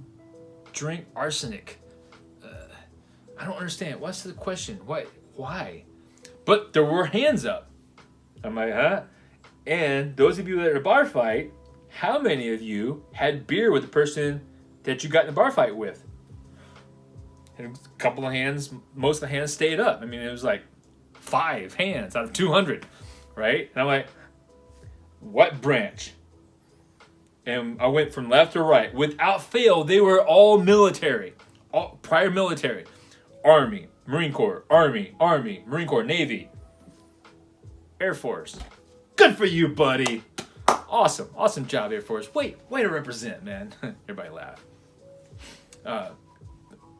drink arsenic? I don't understand. What's the question? Why? But there were hands up. I'm like, huh? And those of you that are in a bar fight, how many of you had beer with the person that you got in a bar fight with? And a couple of hands, most of the hands stayed up. I mean, it was like 5 hands out of 200, right? And I'm like, what branch? And I went from left to right. Without fail, they were all military, all prior military. Army, Marine Corps, Army, Marine Corps, Navy, Air Force. Good for you, buddy. Awesome job, Air Force. Way to represent, man. Everybody laugh.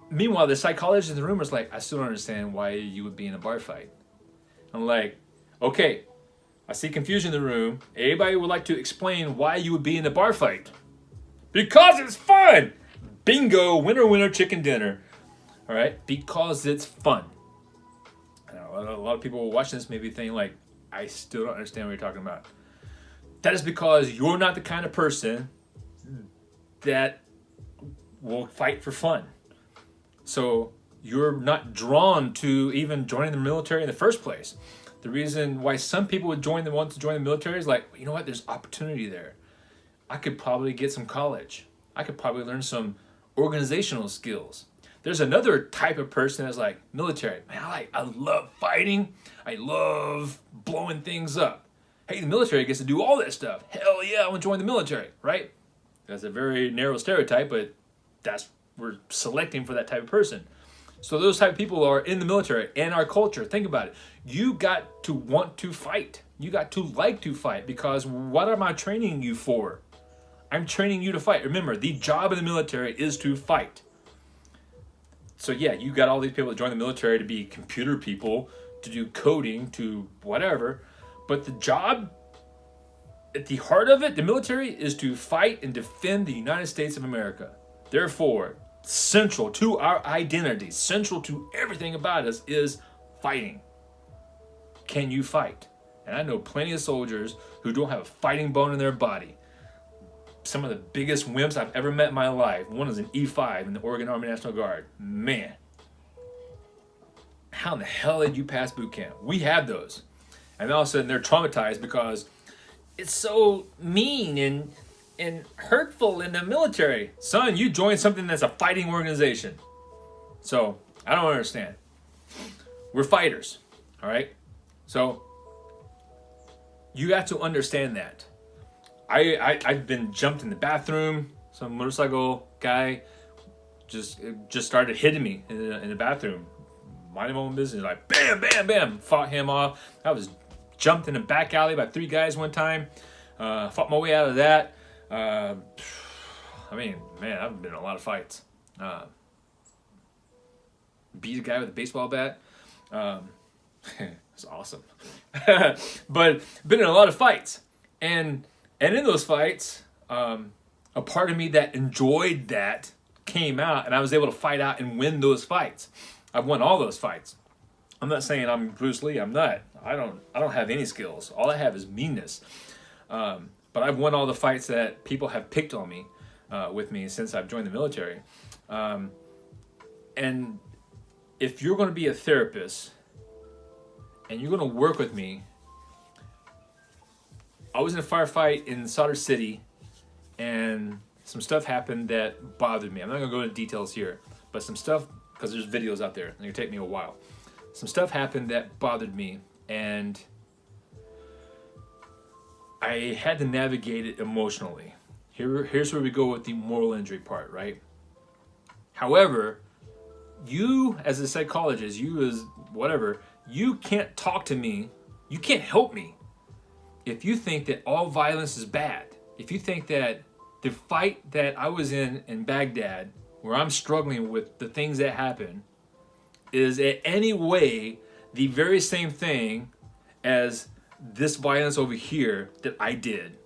Meanwhile, the psychologist in the room was like, I still don't understand why you would be in a bar fight. I'm like, okay, I see confusion in the room. Anybody would like to explain why you would be in a bar fight? Because it's fun. Bingo, winner, chicken dinner. All right, because it's fun. A lot of people watching this may be thinking like, I still don't understand what you're talking about. That is because you're not the kind of person that will fight for fun. So you're not drawn to even joining the military in the first place. The reason why some people would want to join the military is like, you know what, there's opportunity there. I could probably get some college. I could probably learn some organizational skills. There's another type of person that's like, military, man, I love fighting. I love blowing things up. Hey, the military gets to do all that stuff. Hell yeah, I want to join the military, right? That's a very narrow stereotype, but we're selecting for that type of person. So those type of people are in the military and our culture. Think about it. You got to want to fight. You got to like to fight, because what am I training you for? I'm training you to fight. Remember, the job of the military is to fight. So yeah, you got all these people that join the military to be computer people, to do coding, to whatever. But the job, at the heart of it, the military is to fight and defend the United States of America. Therefore, central to our identity, central to everything about us is fighting. Can you fight? And I know plenty of soldiers who don't have a fighting bone in their body. Some of the biggest wimps I've ever met in my life. One is an E5 in the Oregon Army National Guard. Man, how in the hell did you pass boot camp? We have those. And all of a sudden they're traumatized because it's so mean and hurtful in the military. Son, you joined something that's a fighting organization. So, I don't understand. We're fighters, all right? So, you have to understand that. I've been jumped in the bathroom. Some motorcycle guy just started hitting me in the bathroom. Minding my own business, like bam, bam, bam. Fought him off. I was jumped in a back alley by 3 guys one time. Fought my way out of that. I mean, man, I've been in a lot of fights. Beat a guy with a baseball bat. It's awesome. But been in a lot of fights. And in those fights, a part of me that enjoyed that came out, and I was able to fight out and win those fights. I've won all those fights. I'm not saying I'm Bruce Lee. I'm not. I don't have any skills. All I have is meanness. But I've won all the fights that people have picked on me, with me since I've joined the military. And if you're going to be a therapist and you're going to work with me, I was in a firefight in Solder City, and some stuff happened that bothered me. I'm not going to go into details here, but some stuff, because there's videos out there, and it'll take me a while. Some stuff happened that bothered me, and I had to navigate it emotionally. Here's where we go with the moral injury part, right? However, you as a psychologist, you as whatever, you can't talk to me, you can't help me if you think that all violence is bad. If you think that the fight that I was in Baghdad, where I'm struggling with the things that happen, is in any way the very same thing as this violence over here that I did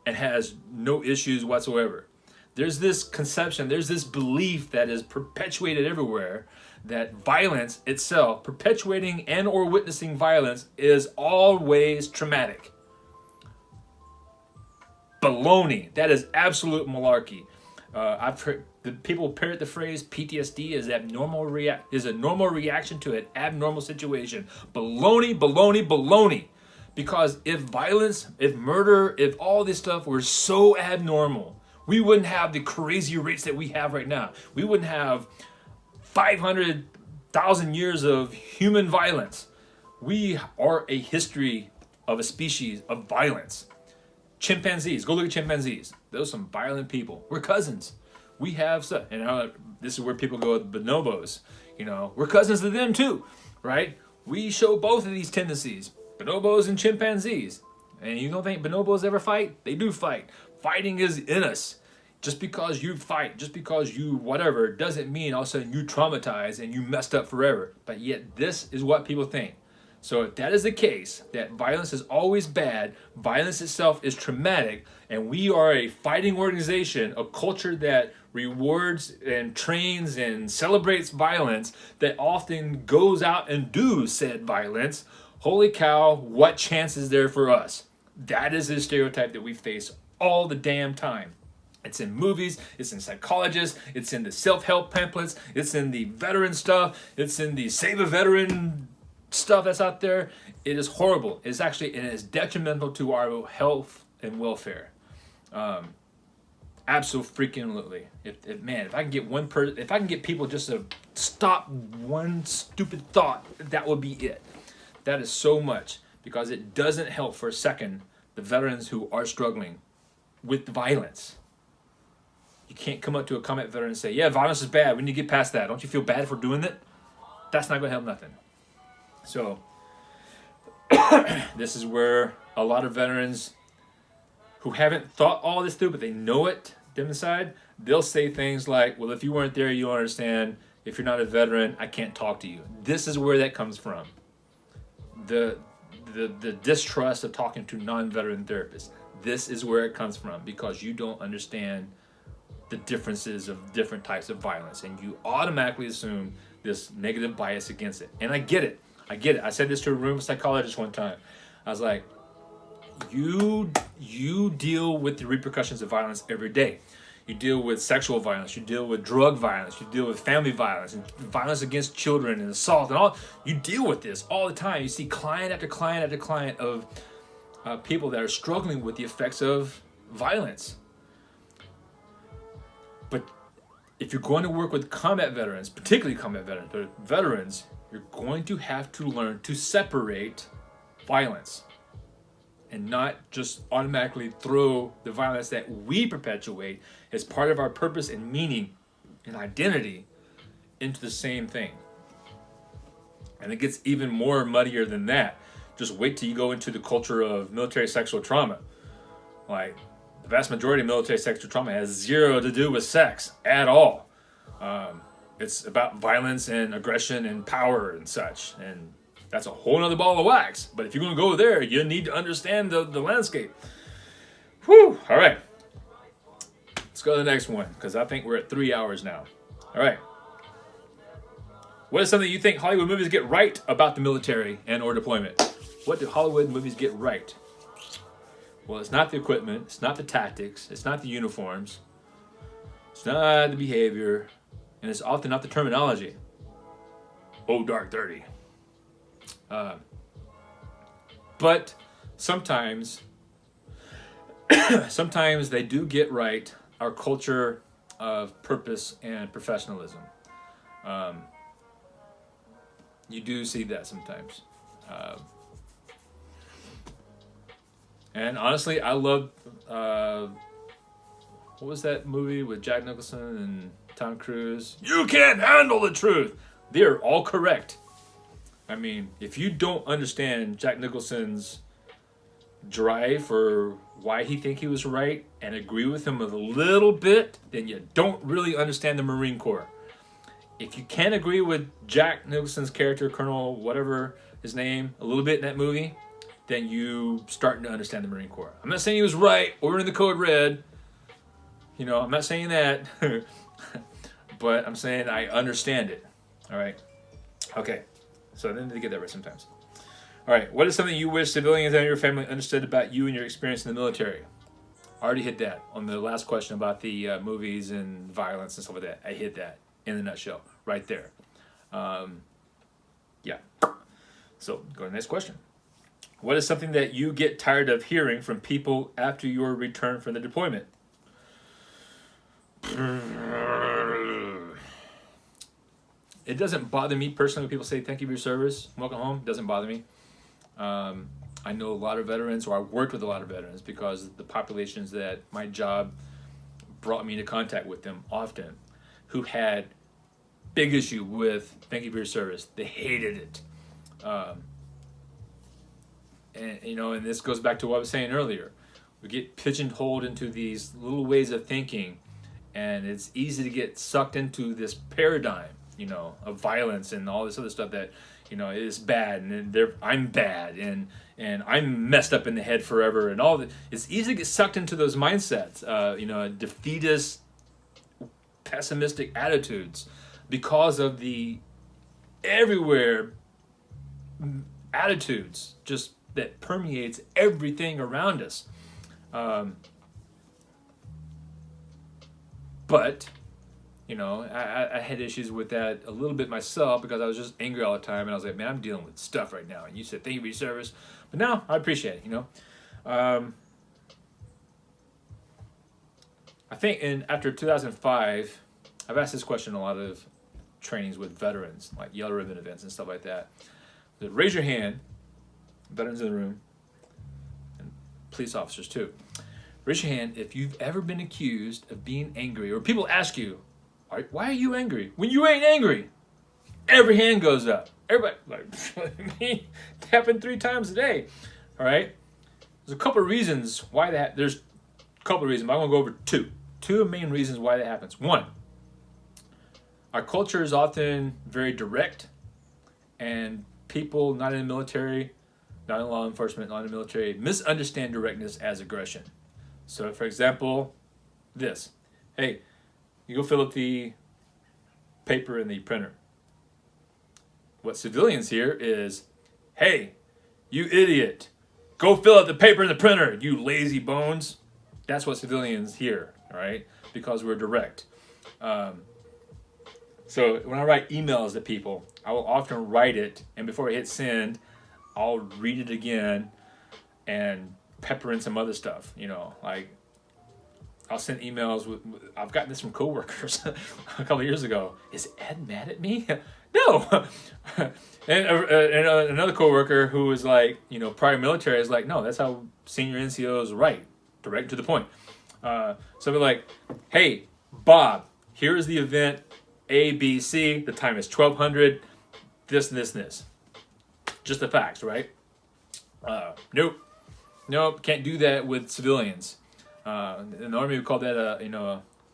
and has no issues whatsoever, There's this conception, there's this belief that is perpetuated everywhere that violence itself, perpetuating and or witnessing violence, is always traumatic. Baloney. That is absolute malarkey. I've heard the people parrot the phrase PTSD is a normal reaction to an abnormal situation. Baloney, baloney, baloney. Because if violence, if murder, if all this stuff were so abnormal, we wouldn't have the crazy rates that we have right now. We wouldn't have 500,000 years of human violence. We are a history of a species of violence. Chimpanzees, go look at chimpanzees. Those are some violent people. We're cousins. We have stuff, and this is where people go with bonobos. We're cousins to them too, right? We show both of these tendencies, bonobos and chimpanzees. And you don't think bonobos ever fight? They do fight. Fighting is in us. Just because you fight, just because you whatever, doesn't mean all of a sudden you traumatized and you messed up forever. But yet this is what people think. So if that is the case, that violence is always bad, violence itself is traumatic, and we are a fighting organization, a culture that rewards and trains and celebrates violence, that often goes out and do said violence, holy cow, what chance is there for us? That is the stereotype that we face all the damn time. It's in movies, it's in psychologists, it's in the self-help pamphlets, it's in the veteran stuff, it's in the Save a Veteran stuff that's out there. It is horrible. It's actually, and it's detrimental to our health and welfare. Absolutely. If I can get one person, if I can get people just to stop one stupid thought, that would be it. That is so much, because it doesn't help for a second the veterans who are struggling with violence. You can't come up to a combat veteran and say, yeah, violence is bad. We need to get past that. Don't you feel bad for doing it? That's not going to help nothing. So this is where a lot of veterans who haven't thought all this through, but they know it deep inside, they'll say things like, well, if you weren't there, you don't understand. If you're not a veteran, I can't talk to you. This is where that comes from. The distrust of talking to non-veteran therapists. This is where it comes from, because you don't understand the differences of different types of violence, and you automatically assume this negative bias against it. And I get it. I said this to a room psychologist one time. I was like, you deal with the repercussions of violence every day. You deal with sexual violence, you deal with drug violence, you deal with family violence and violence against children and assault and all. You deal with this all the time. You see client after client after client of people that are struggling with the effects of violence. But if you're going to work with combat veterans, particularly combat veterans, you're going to have to learn to separate violence and not just automatically throw the violence that we perpetuate as part of our purpose and meaning and identity into the same thing. And it gets even more muddier than that. Just wait till you go into the culture of military sexual trauma. Like, the vast majority of military sexual trauma has zero to do with sex at all. It's about violence and aggression and power and such. And that's a whole other ball of wax. But if you're going to go there, you need to understand the landscape. Whew. All right. Let's go to the next one, because I think we're at 3 hours now. All right. What is something you think Hollywood movies get right about the military and or deployment? What do Hollywood movies get right? Well, it's not the equipment. It's not the tactics. It's not the uniforms. It's not the behavior. And it's often not the terminology. Oh, dark, dirty. But sometimes they do get right our culture of purpose and professionalism. You do see that sometimes. And honestly, I love, what was that movie with Jack Nicholson and Tom Cruise? You can't handle the truth. They're all correct. I mean, if you don't understand Jack Nicholson's drive for why he think he was right and agree with him a little bit, then you don't really understand the Marine Corps. If you can't agree with Jack Nicholson's character, Colonel whatever his name, a little bit in that movie, then you starting to understand the Marine Corps. I'm not saying he was right or in the code red. You know, I'm not saying that, but I'm saying I understand it. All right. Okay. So I need to get that right sometimes. All right. What is something you wish civilians and your family understood about you and your experience in the military? I already hit that on the last question about the movies and violence and stuff like that. I hit that in a nutshell right there. Yeah. So go to the next question. What is something that you get tired of hearing from people after your return from the deployment? It doesn't bother me personally when people say thank you for your service, welcome home. It doesn't bother me. I know a lot of veterans, or I worked with a lot of veterans because the populations that my job brought me into contact with them often, who had big issue with thank you for your service. They hated it. And you know, and this goes back to what I was saying earlier. We get pigeonholed into these little ways of thinking, and it's easy to get sucked into this paradigm, you know, of violence and all this other stuff that, you know, is bad, and I'm bad, and I'm messed up in the head forever, and all that. It's easy to get sucked into those mindsets, you know, defeatist, pessimistic attitudes, because of the everywhere attitudes just that permeates everything around us. But you know, I had issues with that a little bit myself because I was just angry all the time, and I was like, man, I'm dealing with stuff right now. And you said thank you for your service, but now I appreciate it. You know, I think after 2005, I've asked this question in a lot of trainings with veterans, like yellow ribbon events and stuff like that. So raise your hand, veterans in the room, and police officers too. Raise your hand if you've ever been accused of being angry, or people ask you, why are you angry? When you ain't angry, every hand goes up. Everybody, like, me, it happened 3 times a day. All right? There's a couple of reasons why that, there's a couple of reasons, but I'm going to go over 2. 2 main reasons why that happens. 1, our culture is often very direct, and people not in the military, not in law enforcement, not in the military, misunderstand directness as aggression. So, for example, this. Hey, you go fill up the paper in the printer. What civilians hear is, hey, you idiot, go fill out the paper in the printer, you lazy bones. That's what civilians hear, all right? Because we're direct. So when I write emails to people, I will often write it, and before I hit send, I'll read it again and pepper in some other stuff, you know, like I'll send emails with, I've gotten this from coworkers a couple of years ago. Is Ed mad at me? No. and another coworker who was like, you know, prior military is like, no, that's how senior NCOs write, direct to the point. So they're like, hey, Bob, here is the event A, B, C. The time is 1200. This, and this, and this. Just the facts, right? Nope, can't do that with civilians. In the Army, we call that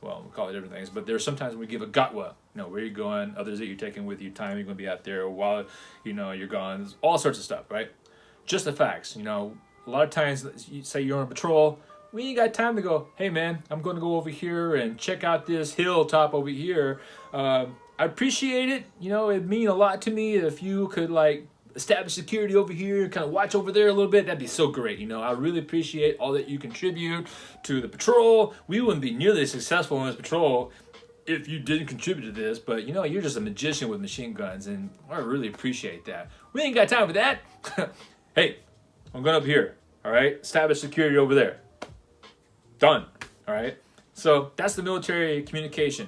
well, we call it different things, but there's sometimes we give a gatwa, you know, where you're going, others that you're taking with you, time you're going to be out there, while, you know, you're gone, there's all sorts of stuff, right? Just the facts, you know. A lot of times, you say you're on patrol, we ain't got time to go, hey man, I'm going to go over here and check out this hilltop over here. I appreciate it, you know, it'd mean a lot to me if you could, like, establish security over here, kind of watch over there a little bit. That'd be so great. You know, I really appreciate all that you contribute to the patrol. We wouldn't be nearly as successful in this patrol if you didn't contribute to this, but you know, you're just a magician with machine guns, and I really appreciate that. We ain't got time for that. Hey, I'm going up here, all right? Establish security over there. Done, all right? So that's the military communication.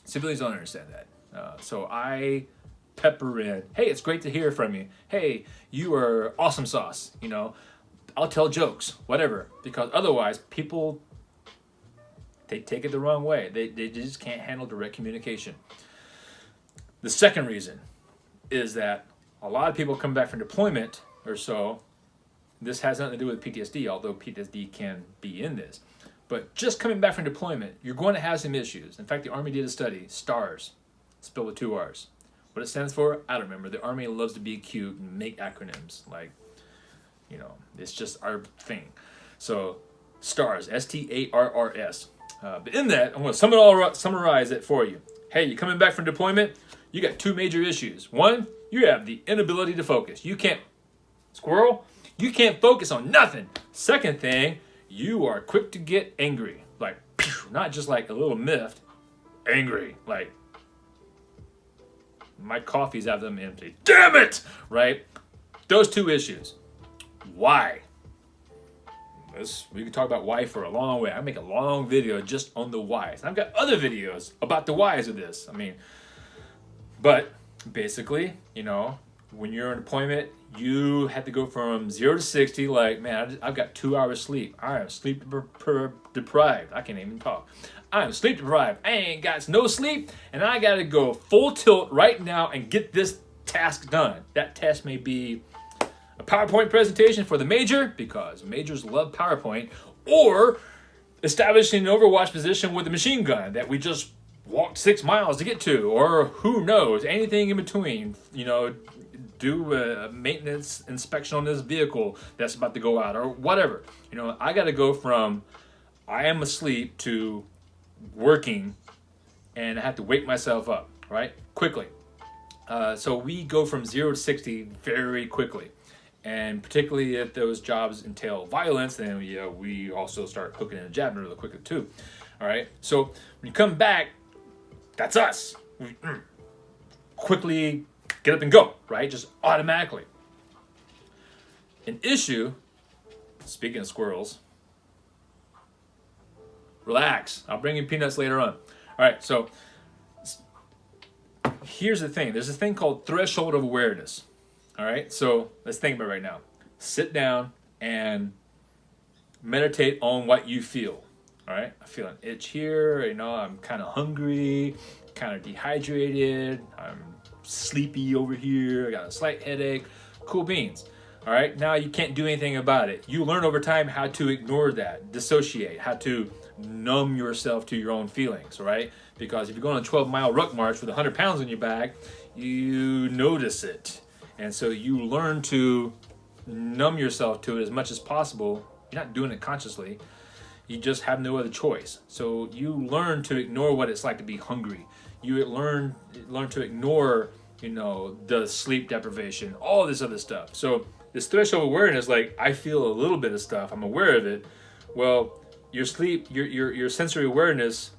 Civilians don't understand that. So I pepper in, hey, it's great to hear from you. Hey, you are awesome sauce. You know, I'll tell jokes, whatever, because otherwise people, they take it the wrong way. They just can't handle direct communication. The second reason is that a lot of people come back from deployment or so. This has nothing to do with PTSD, although PTSD can be in this. But just coming back from deployment, you're going to have some issues. In fact, the Army did a study, STARS, spelled with 2 R's. What it stands for, I don't remember. The Army loves to be cute and make acronyms. Like, you know, it's just our thing. So STARS, STARRS. But in that, I'm going to summarize it for you. Hey, you're coming back from deployment, you got two major issues. One, you have the inability to focus. You can't focus on nothing. Second thing, you are quick to get angry. Like, not just like a little miffed, angry. Like, my coffee's out of them empty. Damn it! Right? Those two issues. Why? We can talk about why for a long way. I make a long video just on the whys. And I've got other videos about the whys of this. But basically, when you're in deployment, you have to go from 0 to 60. Like, man, I've got 2 hours sleep. I am sleep deprived. I can't even talk. I am sleep deprived. I ain't got no sleep, and I got to go full tilt right now and get this task done. That task may be a PowerPoint presentation for the major, because majors love PowerPoint, or establishing an overwatch position with a machine gun that we just walked 6 miles to get to, or who knows, anything in between. Do a maintenance inspection on this vehicle that's about to go out, or whatever. I got to go from I am asleep to working, and I have to wake myself up, right? Quickly. So we go from 0 to 60 very quickly. And particularly if those jobs entail violence, then we also start hooking and jabbing really quickly too. All right. So when you come back, that's us. We quickly get up and go, right? Just automatically. An issue, speaking of squirrels, relax. I'll bring you peanuts later on. All right. So here's the thing. There's a thing called threshold of awareness. All right, so let's think about it right now. Sit down and meditate on what you feel. All right, I feel an itch here. I'm kind of hungry, kind of dehydrated. I'm sleepy over here. I got a slight headache. Cool beans. All right, now you can't do anything about it. You learn over time how to ignore that, dissociate, how to numb yourself to your own feelings, right? Because if you're going on a 12-mile ruck march with 100 pounds on your back, you notice it. And so you learn to numb yourself to it as much as possible. You're not doing it consciously. You just have no other choice. So you learn to ignore what it's like to be hungry. You learn to ignore, the sleep deprivation, all this other stuff. So this threshold awareness, like, I feel a little bit of stuff. I'm aware of it. Well, your sleep, your sensory awareness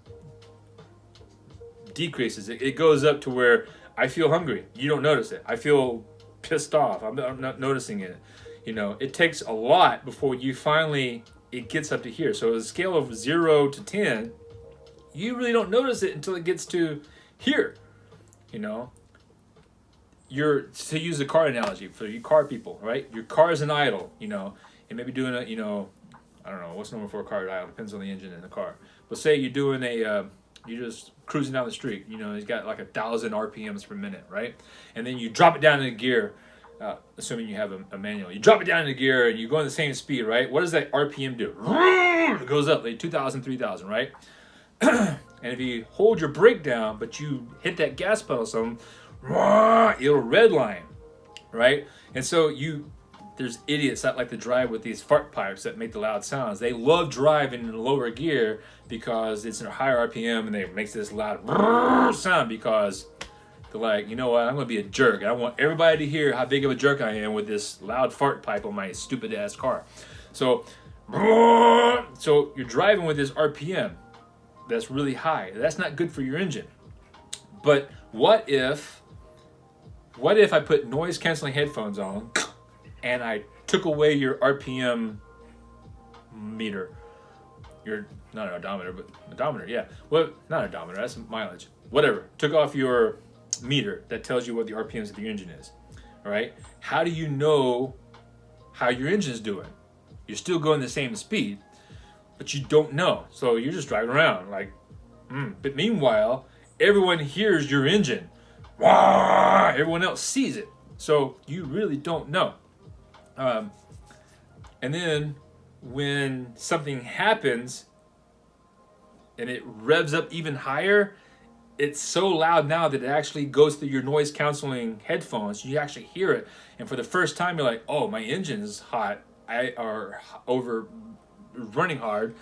decreases. It goes up to where I feel hungry. You don't notice it. I feel pissed off. I'm not noticing it. It takes a lot before it gets up to here. So a scale of 0 to 10, you really don't notice it until it gets to here. To use a car analogy for you car people, right? Your car is an idle, and maybe doing I don't know, what's normal for a car idle, depends on the engine in the car. But say you're doing you're just cruising down the street, it's got like 1,000 RPMs per minute, right? And then you drop it down into gear, assuming you have a manual. You drop it down into gear and you go in the same speed, right? What does that RPM do? It goes up like 2,000, 3,000, right? And if you hold your brake down, but you hit that gas pedal some, it'll redline, right? And so there's idiots that like to drive with these fart pipes that make the loud sounds. They love driving in lower gear because it's in a higher RPM and it makes this loud sound because they're like, you know what, I'm going to be a jerk. I want everybody to hear how big of a jerk I am with this loud fart pipe on my stupid ass car. So you're driving with this RPM that's really high. That's not good for your engine. But what if I put noise canceling headphones on and I took away your RPM meter? Not an odometer, but odometer, yeah. Well, not odometer, that's mileage. Whatever. Took off your meter that tells you what the RPMs of your engine is. All right? How do you know how your engine's doing? You're still going the same speed, but you don't know. So you're just driving around like, But meanwhile, everyone hears your engine. Wah! Everyone else sees it. So you really don't know. And then when something happens and it revs up even higher, it's so loud now that it actually goes through your noise canceling headphones. You actually hear it. And for the first time, you're like, oh, my engine is hot. Or over running hard.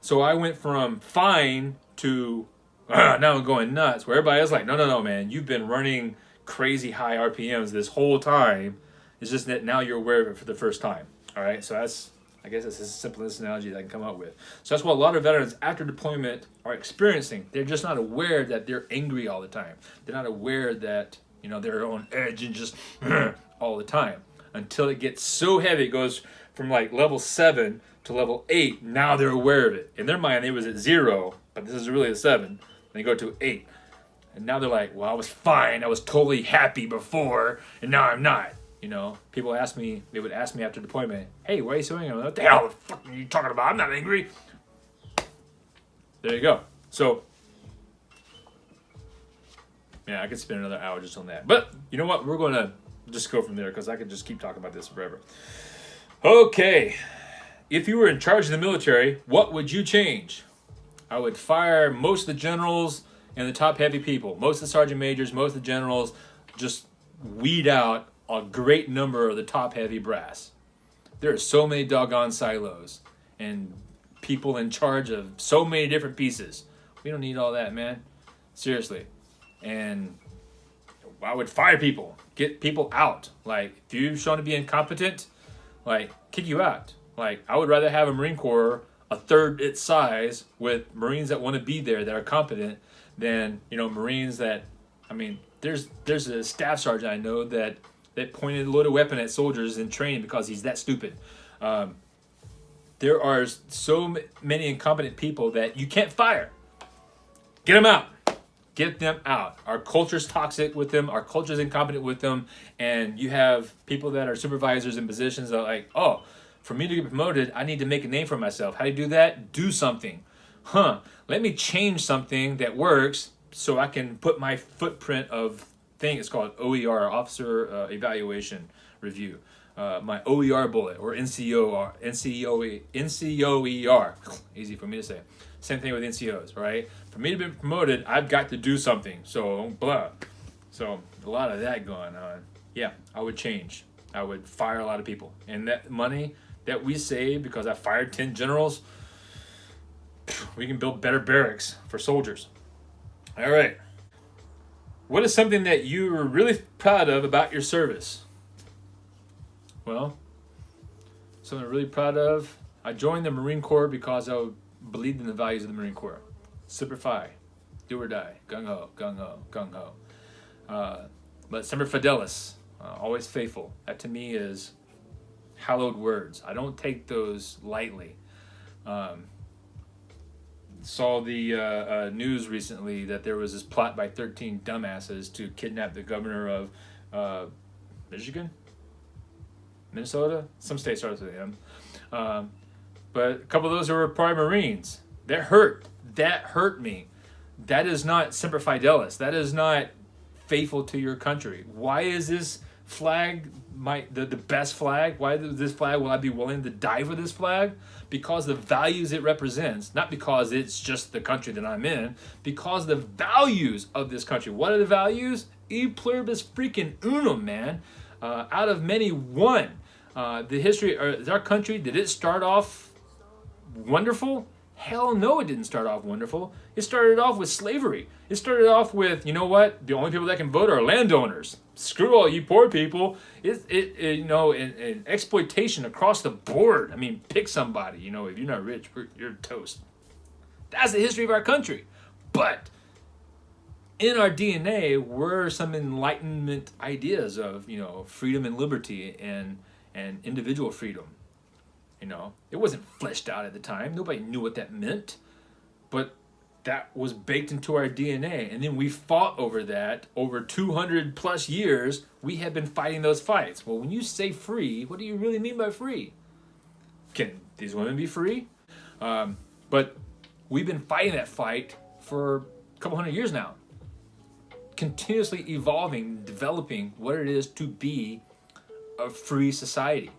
So I went from fine to now I'm going nuts. Where everybody else like, no, man, you've been running crazy high RPMs this whole time. It's just that now you're aware of it for the first time. All right, so I guess that's the simplest analogy that I can come up with. So that's what a lot of veterans after deployment are experiencing. They're just not aware that they're angry all the time. They're not aware that they're on edge and just all the time until it gets so heavy. It goes from like level 7 to level 8. Now they're aware of it. In their mind, it was at 0, but this is really a 7. And they go to 8. And now they're like, well, I was fine. I was totally happy before, and now I'm not. People would ask me after deployment, hey, why are you so angry? What the hell the fuck are you talking about? I'm not angry. There you go. So, yeah, I could spend another hour just on that. But you know what? We're going to just go from there because I could just keep talking about this forever. Okay. If you were in charge of the military, what would you change? I would fire most of the generals and the top heavy people. Most of the sergeant majors, most of the generals, just weed out a great number of the top heavy brass. There are so many doggone silos and people in charge of so many different pieces. We don't need all that, man. Seriously. And I would fire people, get people out. Like, if you've shown to be incompetent, like, kick you out. Like, I would rather have a Marine Corps a third its size with Marines that want to be there that are competent than, Marines that, there's a staff sergeant I know that pointed a loaded weapon at soldiers in training because he's that stupid. There are so many incompetent people that you can't fire. Get them out. Get them out. Our culture's toxic with them. Our culture's incompetent with them. And you have people that are supervisors in positions that are like, oh, for me to get promoted, I need to make a name for myself. How do you do that? Do something. Let me change something that works so I can put my footprint of thing. It's called OER, Officer Evaluation Review. My OER bullet, or NCOER. Easy for me to say. Same thing with NCOs, right? For me to be promoted, I've got to do something. So, blah. So, a lot of that going on. Yeah, I would change. I would fire a lot of people. And that money that we save because I fired 10 generals, we can build better barracks for soldiers. All right. What is something that you're really proud of about your service? Well, something I'm really proud of. I joined the Marine Corps because I believed in the values of the Marine Corps. Semper Fi, do or die, gung ho, gung ho, gung ho. But Semper Fidelis, always faithful. That to me is hallowed words. I don't take those lightly. Saw the news recently that there was this plot by 13 dumbasses to kidnap the governor of Michigan? Minnesota? Some state starts with M. But a couple of those were probably Marines. That hurt. That hurt me. That is not Semper Fidelis. That is not faithful to your country. Why is this flag the best flag? Why is this flag, will I be willing to die for this flag? Because the values it represents, not because it's just the country that I'm in, because the values of this country. What are the values? E pluribus freaking unum, man. Out of many, one. The history of our country, did it start off wonderful? Hell no, it didn't start off wonderful. It started off with slavery. It started off with, you know what? The only people that can vote are landowners. Screw all you poor people. And exploitation across the board. I mean, pick somebody. If you're not rich, you're toast. That's the history of our country. But in our DNA were some Enlightenment ideas of, freedom and liberty and individual freedom. It wasn't fleshed out at the time. Nobody knew what that meant. But that was baked into our DNA. And then we fought over that. Over 200 plus years, we have been fighting those fights. Well, when you say free, what do you really mean by free? Can these women be free? But we've been fighting that fight for a couple hundred years now. Continuously evolving, developing what it is to be a free society.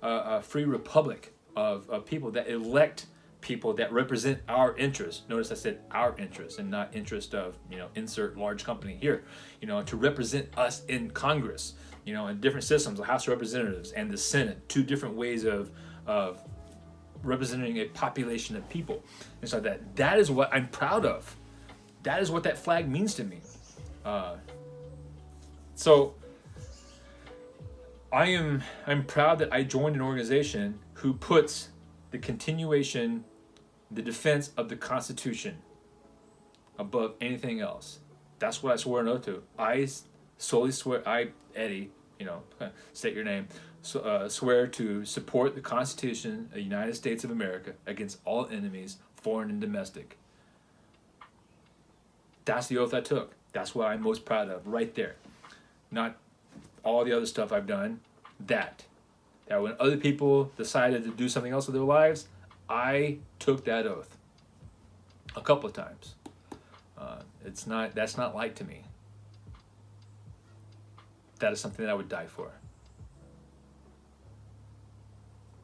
A free republic of people that elect people that represent our interests. Notice I said our interests and not interest of, insert large company here, to represent us in Congress, in different systems, the House of Representatives and the Senate, two different ways of representing a population of people. And so that is what I'm proud of. That is what that flag means to me. So I'm proud that I joined an organization who puts the continuation, the defense of the Constitution above anything else. That's what I swore an oath to. I solely swear, Eddie, state your name, swear to support the Constitution of the United States of America against all enemies, foreign and domestic. That's the oath I took. That's what I'm most proud of, right there. Not all the other stuff I've done. That when other people decided to do something else with their lives, I took that oath a couple of times. That's not light to me. That is something that I would die for.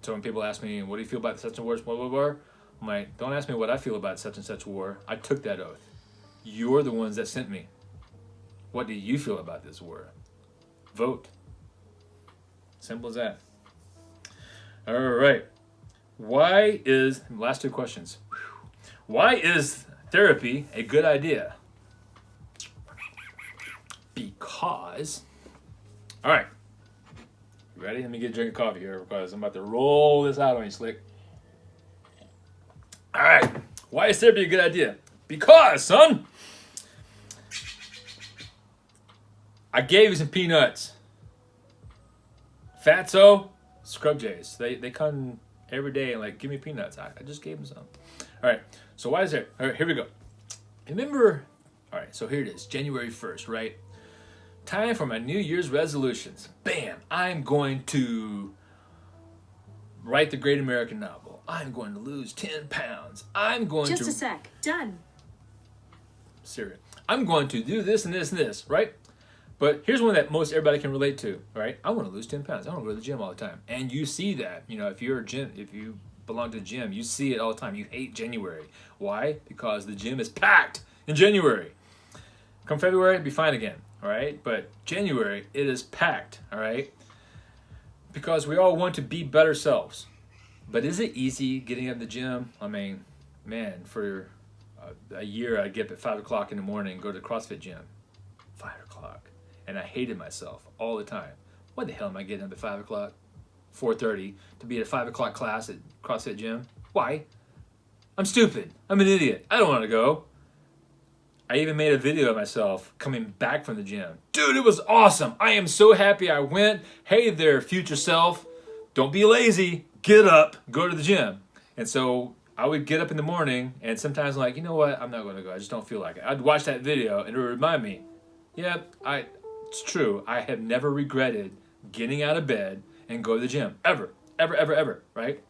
So when people ask me, what do you feel about such and such war? I'm like, don't ask me what I feel about such and such war. I took that oath. You're the ones that sent me. What do you feel about this war? Vote. Simple as that. All right. Last two questions. Why is therapy a good idea? Because, all right. You ready? Let me get a drink of coffee here because I'm about to roll this out on you, Slick. All right. Why is therapy a good idea? Because, son, I gave you some peanuts. Fatso, Scrub Jays. They come every day and like, give me peanuts. I just gave them some. All right. So why is there? All right, here we go. Remember, all right, so here it is, January 1st, right? Time for my New Year's resolutions. Bam! I'm going to write the great American novel. I'm going to lose 10 pounds. Just a sec. Done. Serious. I'm going to do this and this and this, right? But here's one that most everybody can relate to, right? I want to lose 10 pounds. I want to go to the gym all the time. And you see that, if you belong to the gym, you see it all the time. You hate January. Why? Because the gym is packed in January. Come February, it'll be fine again, all right? But January, it is packed, all right? Because we all want to be better selves. But is it easy getting up in the gym? I mean, man, for a year, I'd get up at 5 o'clock in the morning and go to the CrossFit gym. 5 o'clock. And I hated myself all the time. Why the hell am I getting up at 5 o'clock? 4:30 to be at a 5 o'clock class at CrossFit gym? Why? I'm stupid. I'm an idiot. I don't want to go. I even made a video of myself coming back from the gym. Dude, it was awesome. I am so happy I went. Hey there, future self. Don't be lazy. Get up. Go to the gym. And so I would get up in the morning, and sometimes I'm like, you know what? I'm not going to go. I just don't feel like it. I'd watch that video, and it would remind me, yeah, it's true. I have never regretted getting out of bed and go to the gym. Ever. Ever, ever, ever. Right?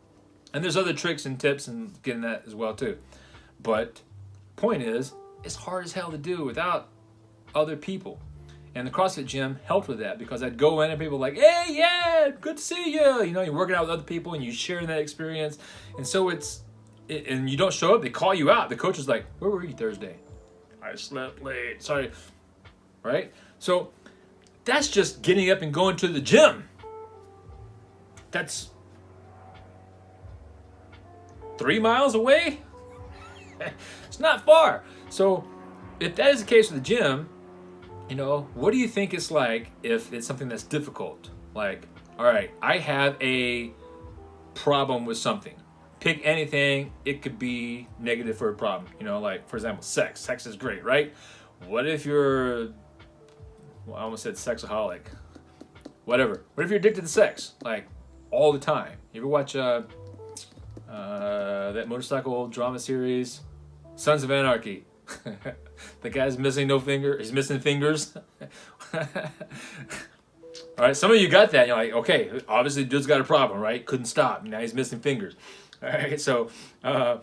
And there's other tricks and tips and getting that as well, too. But point is, it's hard as hell to do without other people. And the CrossFit gym helped with that because I'd go in and people were like, hey, yeah, good to see you. You're working out with other people and you're sharing that experience. And so and you don't show up, they call you out. The coach is like, where were you Thursday? I slept late. Sorry. Right? So that's just getting up and going to the gym. That's 3 miles away. It's not far. So if that is the case with the gym, what do you think it's like if it's something that's difficult? Like, all right, I have a problem with something. Pick anything. It could be negative for a problem. Like, for example, sex. Sex is great, right? What if you're, I almost said sexaholic. Whatever. What if you're addicted to sex? Like, all the time. You ever watch that motorcycle drama series, Sons of Anarchy? The guy's missing no finger. He's missing fingers. All right, some of you got that. You're like, okay, obviously dude's got a problem, right? Couldn't stop. Now he's missing fingers. All right, so I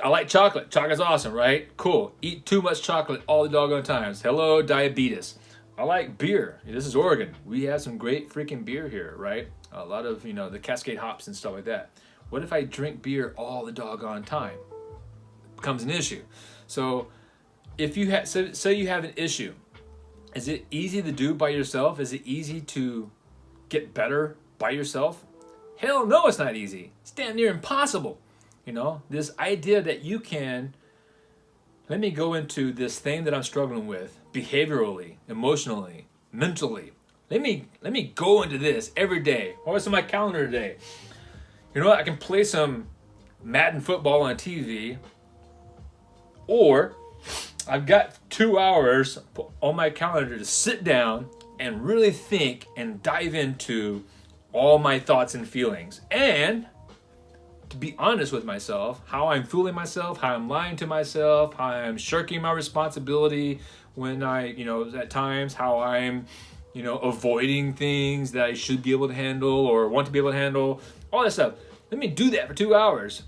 like chocolate. Chocolate's awesome, right? Cool. Eat too much chocolate all the doggone times. Hello, diabetes. I like beer. This is Oregon. We have some great freaking beer here, right? A lot of, the Cascade hops and stuff like that. What if I drink beer all the doggone time? It becomes an issue. So if you say you have an issue, is it easy to do by yourself? Is it easy to get better by yourself? Hell no, it's not easy. It's damn near impossible. You know, this idea that you can, let me go into this thing that I'm struggling with behaviorally, emotionally, mentally. Let me go into this every day. What's on my calendar today? You know what? I can play some Madden football on TV, or I've got 2 hours on my calendar to sit down and really think and dive into all my thoughts and feelings, and to be honest with myself, how I'm fooling myself, how I'm lying to myself, how I'm shirking my responsibility when at times, how I'm, avoiding things that I should be able to handle or want to be able to handle, all that stuff. Let me do that for 2 hours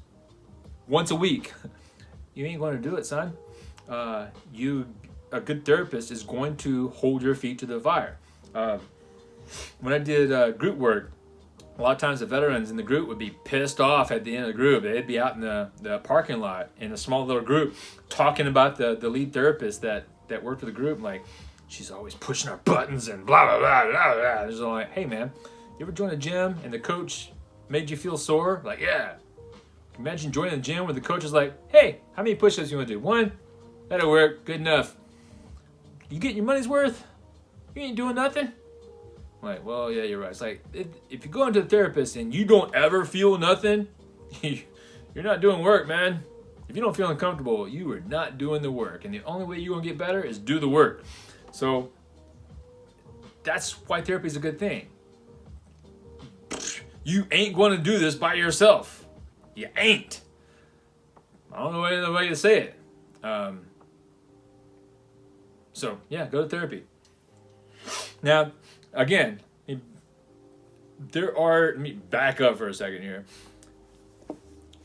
once a week. You ain't going to do it, son. A good therapist is going to hold your feet to the fire. When I did group work, a lot of times the veterans in the group would be pissed off at the end of the group. They'd be out in the parking lot in a small little group talking about the lead therapist that worked for the group. Like, she's always pushing our buttons and blah, blah, blah, blah, blah. It's like, hey, man, you ever join a gym and the coach made you feel sore? Like, yeah. Imagine joining the gym where the coach is like, hey, how many push-ups you want to do? 1? That'll work. Good enough. You getting your money's worth? You ain't doing nothing? I'm like, well, yeah, you're right. It's like, if you go into the therapist and you don't ever feel nothing, you're not doing work, man. If you don't feel uncomfortable, you are not doing the work. And the only way you're going to get better is do the work. So that's why therapy is a good thing. You ain't going to do this by yourself. You ain't. I don't know any other way to say it. So, yeah, go to therapy. Now, again, let me back up for a second here.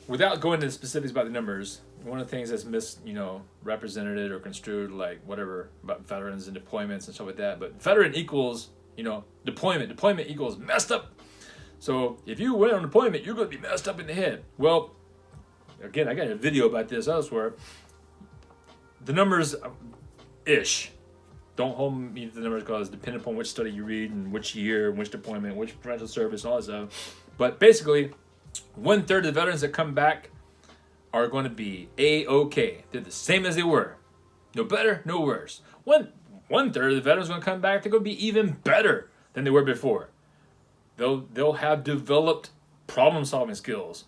Without going into the specifics about the numbers, one of the things that's represented or construed, like whatever, about veterans and deployments and stuff like that, but veteran equals, deployment. Deployment equals messed up. So if you went on deployment, you're going to be messed up in the head. Well, again, I got a video about this elsewhere. The numbers-ish. Don't hold me to the numbers because depending upon which study you read and which year, which deployment, which parental service, all that stuff. But basically, 1/3 of the veterans that come back are going to be A-OK. They're the same as they were. No better, no worse. One-third of the veterans are going to come back. They're going to be even better than they were before. They'll have developed problem-solving skills,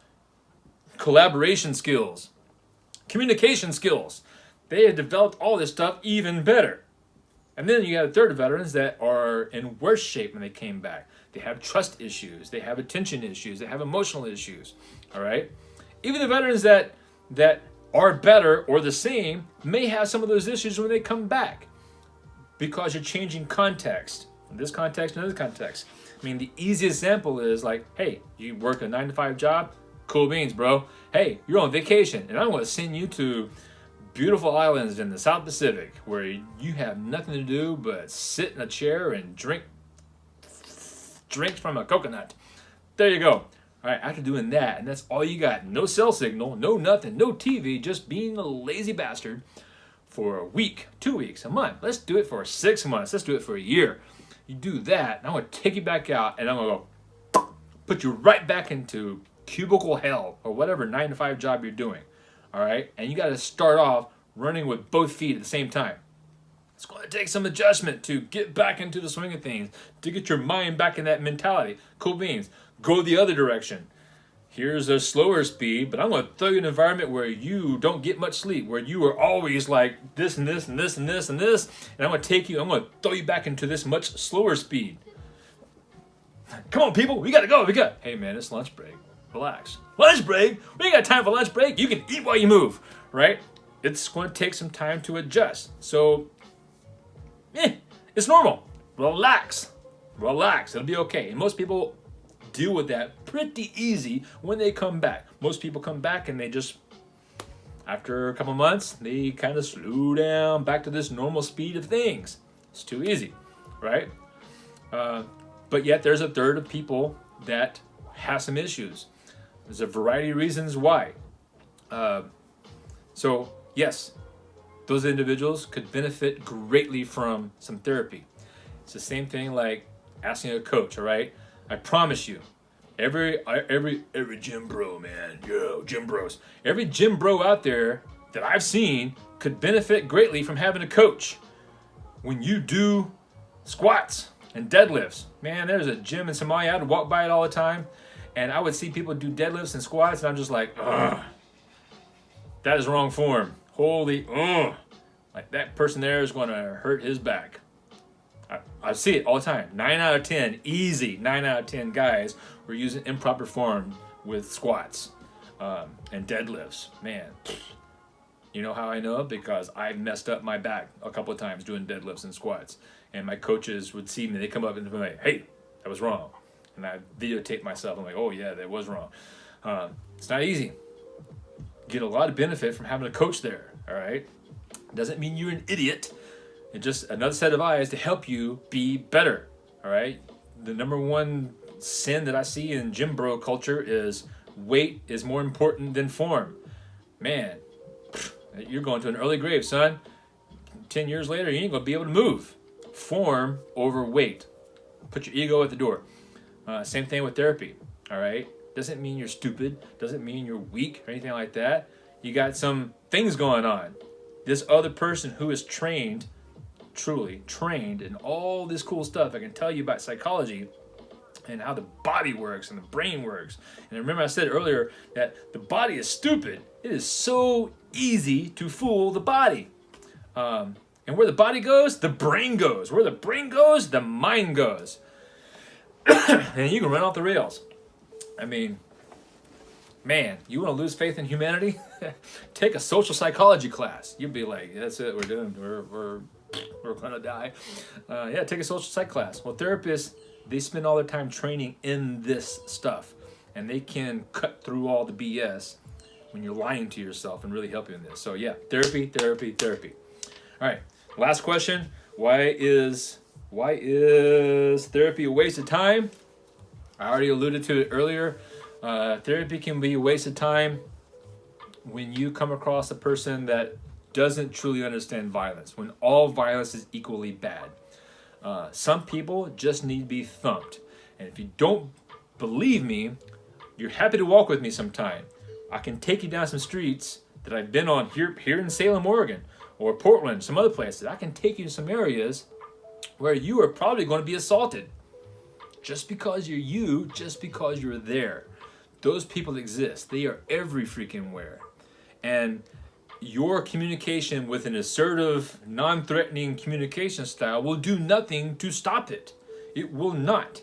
collaboration skills, communication skills. They have developed all this stuff even better. And then you got 1/3 of veterans that are in worse shape when they came back. They have trust issues. They have attention issues. They have emotional issues. All right? Even the veterans that are better or the same may have some of those issues when they come back because you're changing context. From this context to another context. I mean, the easiest example is like, hey, you work a 9-to-5 job? Cool beans, bro. Hey, you're on vacation, and I'm going to send you to beautiful islands in the South Pacific where you have nothing to do but sit in a chair and drink from a coconut. There you go. All right, after doing that, and that's all you got, no cell signal, no nothing, no TV, just being a lazy bastard for a week, 2 weeks, a month. Let's do it for 6 months. Let's do it for a year. You do that, and I'm going to take you back out, and I'm going to go put you right back into cubicle hell or whatever 9-to-5 job you're doing. All right? And you got to start off running with both feet at the same time. It's going to take some adjustment to get back into the swing of things, to get your mind back in that mentality. Cool beans. Go the other direction. Here's a slower speed, but I'm going to throw you in an environment where you don't get much sleep, where you are always like this and this and this and this and this, and I'm going to throw you back into this much slower speed. Come on, people, we got to go. Hey, man, it's lunch break. Relax. Lunch break? We ain't got time for lunch break. You can eat while you move, right? It's going to take some time to adjust. So, it's normal. Relax. It'll be okay. And most people deal with that pretty easy when they come back. Most people come back and they just, after a couple months, they kind of slow down back to this normal speed of things. It's too easy, right? But yet there's 1/3 of people that have some issues. There's a variety of reasons why. So, yes, those individuals could benefit greatly from some therapy. It's the same thing like asking a coach, all right? I promise you, Every gym bro, man. Yo, gym bros. Every gym bro out there that I've seen could benefit greatly from having a coach. When you do squats and deadlifts, man, there's a gym in Somalia. I'd walk by it all the time, and I would see people do deadlifts and squats, and I'm just like, ugh, that is wrong form. Holy, ugh. Like, that person there is going to hurt his back. I see it all the time. 9 out of 10, easy 9 out of 10 guys were using improper form with squats and deadlifts. Man, you know how I know? Because I messed up my back a couple of times doing deadlifts and squats. And my coaches would see me. They come up and be like, hey, that was wrong. And I videotape myself. I'm like, oh, yeah, that was wrong. It's not easy. Get a lot of benefit from having a coach there, all right? Doesn't mean you're an idiot. It's just another set of eyes to help you be better, all right? The number one sin that I see in gym bro culture is weight is more important than form. Man, you're going to an early grave, son. 10 years later, you ain't going to be able to move. Form over weight. Put your ego at the door. Same thing with therapy, all right? Doesn't mean you're stupid. Doesn't mean you're weak or anything like that. You got some things going on. This other person who is trained, truly trained in all this cool stuff I can tell you about psychology and how the body works and the brain works. And remember I said earlier that the body is stupid. It is so easy to fool the body. And where the body goes, the brain goes. Where the brain goes, the mind goes. And you can run off the rails. I mean, man, you want to lose faith in humanity? Take a social psychology class. You'll be like, that's it, we're doomed. We're gonna die. Yeah, take a social psych class. Well, therapists, they spend all their time training in this stuff, and they can cut through all the BS when you're lying to yourself and really help you in this. So yeah, therapy. All right, last question. Why is therapy a waste of time? I already alluded to it earlier. Therapy can be a waste of time when you come across a person that doesn't truly understand violence, when all violence is equally bad. Some people just need to be thumped. And if you don't believe me, you're happy to walk with me sometime. I can take you down some streets that I've been on here in Salem, Oregon, or Portland, some other places. I can take you to some areas where you are probably going to be assaulted. Just because you're there. Those people exist. They are every freaking where. And your communication with an assertive, non-threatening communication style will do nothing to stop it. It will not.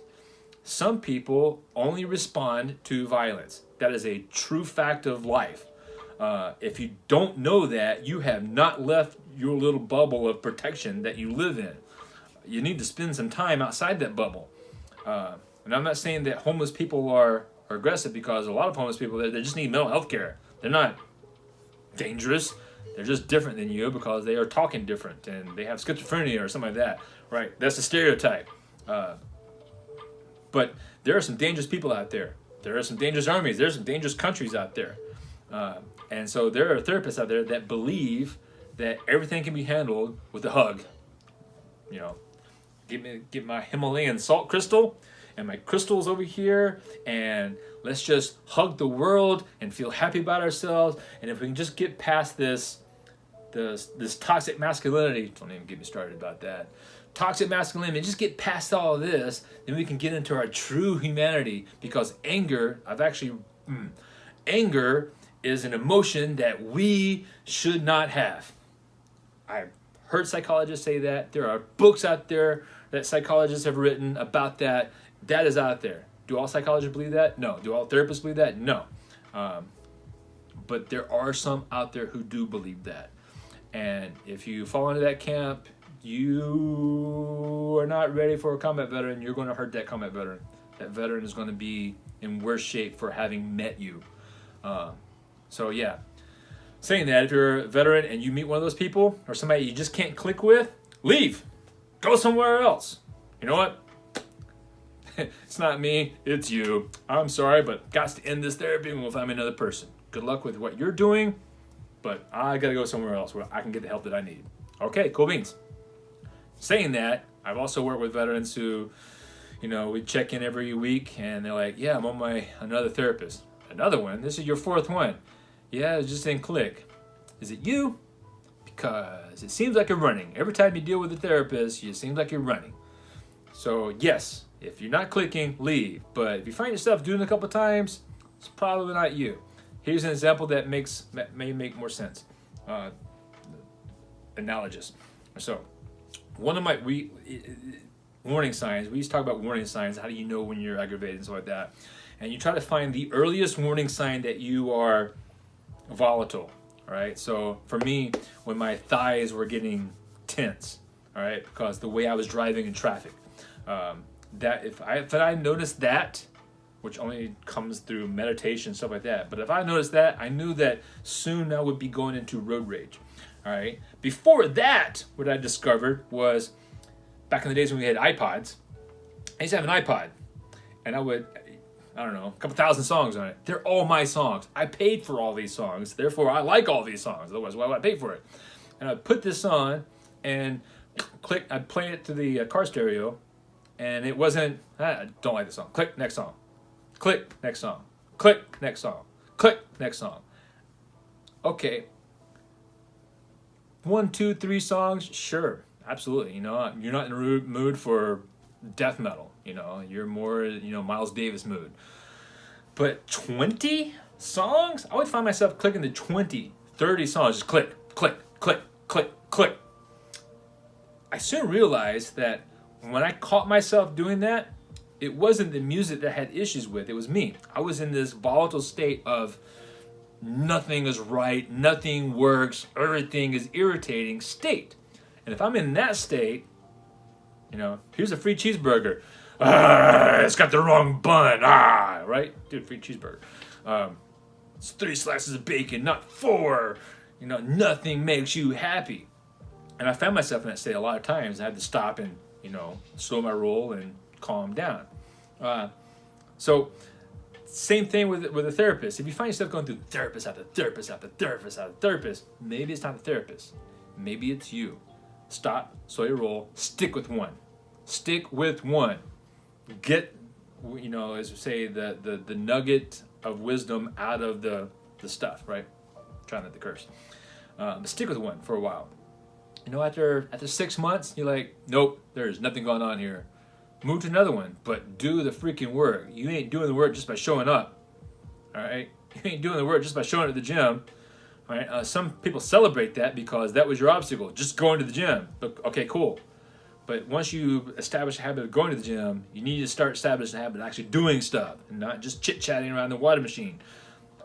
Some people only respond to violence. That is a true fact of life. If you don't know that, you have not left your little bubble of protection that you live in. You need to spend some time outside that bubble. And I'm not saying that homeless people are aggressive, because a lot of homeless people, they just need mental health care. They're not dangerous. They're just different than you because they are talking different and they have schizophrenia or something like that. Right? That's a stereotype. But there are some dangerous people out there. There are some dangerous armies. There's some dangerous countries out there. And so there are therapists out there that believe that everything can be handled with a hug. You know, get my Himalayan salt crystal and my crystals over here, and let's just hug the world and feel happy about ourselves. And if we can just get past this toxic masculinity, don't even get me started about that. Toxic masculinity, just get past all of this, then we can get into our true humanity. Because anger is an emotion that we should not have. I've heard psychologists say that. There are books out there that psychologists have written about that. That is out there. Do all psychologists believe that? No. Do all therapists believe that? No. But there are some out there who do believe that. And if you fall into that camp, you are not ready for a combat veteran. You're going to hurt that combat veteran. That veteran is going to be in worse shape for having met you. So yeah. Saying that, if you're a veteran and you meet one of those people or somebody you just can't click with, leave. Go somewhere else. You know what? It's not me, it's you. I'm sorry, but got to end this therapy and we'll find me another person. Good luck with what you're doing, but I gotta go somewhere else where I can get the help that I need. Okay, cool beans. Saying that, I've also worked with veterans who, we check in every week, and they're like, yeah, I'm on another therapist. Another one? This is your fourth one. Yeah, it just didn't click. Is it you? Because it seems like you're running. Every time you deal with a therapist, it seems like you're running. So yes, if you're not clicking, leave. But if you find yourself doing it a couple times, it's probably not you. Here's an example that may make more sense. Analogous. So, one of my warning signs. We used to talk about warning signs. How do you know when you're aggravated and stuff like that? And you try to find the earliest warning sign that you are volatile. All right. So for me, when my thighs were getting tense, all right, because the way I was driving in traffic, that if I noticed that, which only comes through meditation, stuff like that. But if I noticed that, I knew that soon I would be going into road rage. All right. Before that, what I discovered was back in the days when we had iPods, I used to have an iPod, and I don't know, a couple thousand songs on it. They're all my songs. I paid for all these songs. Therefore, I like all these songs. Otherwise, why would I pay for it? And I'd put this on and I'd play it to the car stereo, and it wasn't, I don't like this song. Click, next song. Click, next song. Click, next song. Click, next song. Okay. 1, 2, 3 songs, sure. Absolutely. You're not in the mood for death metal. You're more, Miles Davis mood. But 20 songs? I would find myself clicking to 20, 30 songs. Just click, click, click, click, click. I soon realized that when I caught myself doing that, it wasn't the music that I had issues with. It was me. I was in this volatile state of nothing is right, nothing works, everything is irritating state. And if I'm in that state, here's a free cheeseburger. It's got the wrong bun. Right? Dude, free cheeseburger. It's 3 slices of bacon, not 4. Nothing makes you happy. And I found myself in that state a lot of times. I had to stop and, slow my roll and calm down. So, same thing with a therapist. If you find yourself going through therapist after therapist after therapist after therapist, maybe it's not the therapist. Maybe it's you. Stop, slow your roll, stick with one. Stick with one. Get, as we say, the nugget of wisdom out of the stuff, right? Trying not to curse. But stick with one for a while. After 6 months, you're like, nope, there's nothing going on here. Move to another one, but do the freaking work. You ain't doing the work just by showing up. All right? You ain't doing the work just by showing up at the gym. All right? Some people celebrate that because that was your obstacle, just going to the gym. But, okay, cool. But once you establish a habit of going to the gym, you need to start establishing a habit of actually doing stuff and not just chit-chatting around the water machine.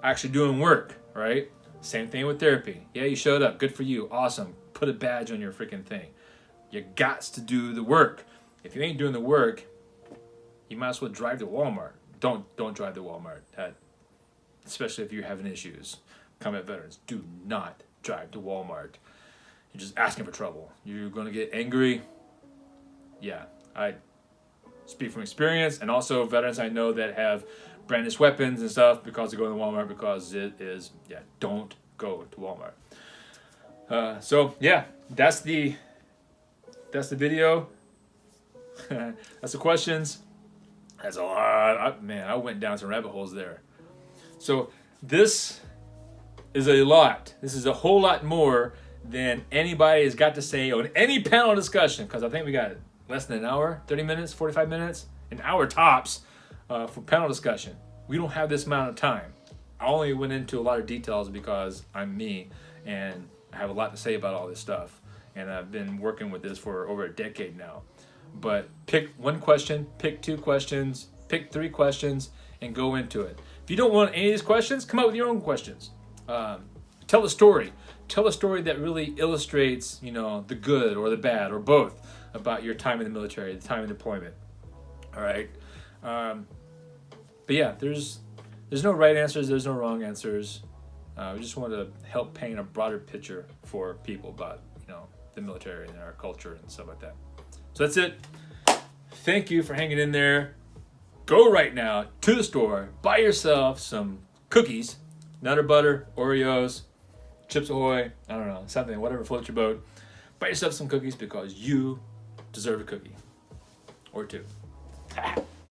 Actually doing work, right? Same thing with therapy. Yeah, you showed up. Good for you. Awesome. Put a badge on your freaking thing. You gots to do the work. If you ain't doing the work, you might as well drive to Walmart. Don't drive to Walmart. Especially if you're having issues. Combat veterans, do not drive to Walmart. You're just asking for trouble. You're going to get angry. Yeah, I speak from experience, and also veterans I know that have brandished weapons and stuff because they're going to Walmart, because it is, don't go to Walmart. So yeah, that's the video. That's the questions. That's a lot. I went down some rabbit holes there. So this is a lot. This is a whole lot more than anybody has got to say on any panel discussion, because I think we got less than an hour, 30 minutes, 45 minutes, an hour tops for panel discussion. We don't have this amount of time. I only went into a lot of details because I'm me and I have a lot to say about all this stuff. And I've been working with this for over a decade now. But pick one question, pick 2 questions, pick 3 questions, and go into it. If you don't want any of these questions, come up with your own questions. Tell a story. Tell a story that really illustrates, the good or the bad or both about your time in the military, the time of deployment. All right. But yeah, there's no right answers. There's no wrong answers. We just want to help paint a broader picture for people about, the military and our culture and stuff like that. So that's it. Thank you for hanging in there. Go right now to the store, buy yourself some cookies, Nutter Butter, Oreos, Chips Ahoy, I don't know, something, whatever floats your boat. Buy yourself some cookies because you deserve a cookie or 2. Ha.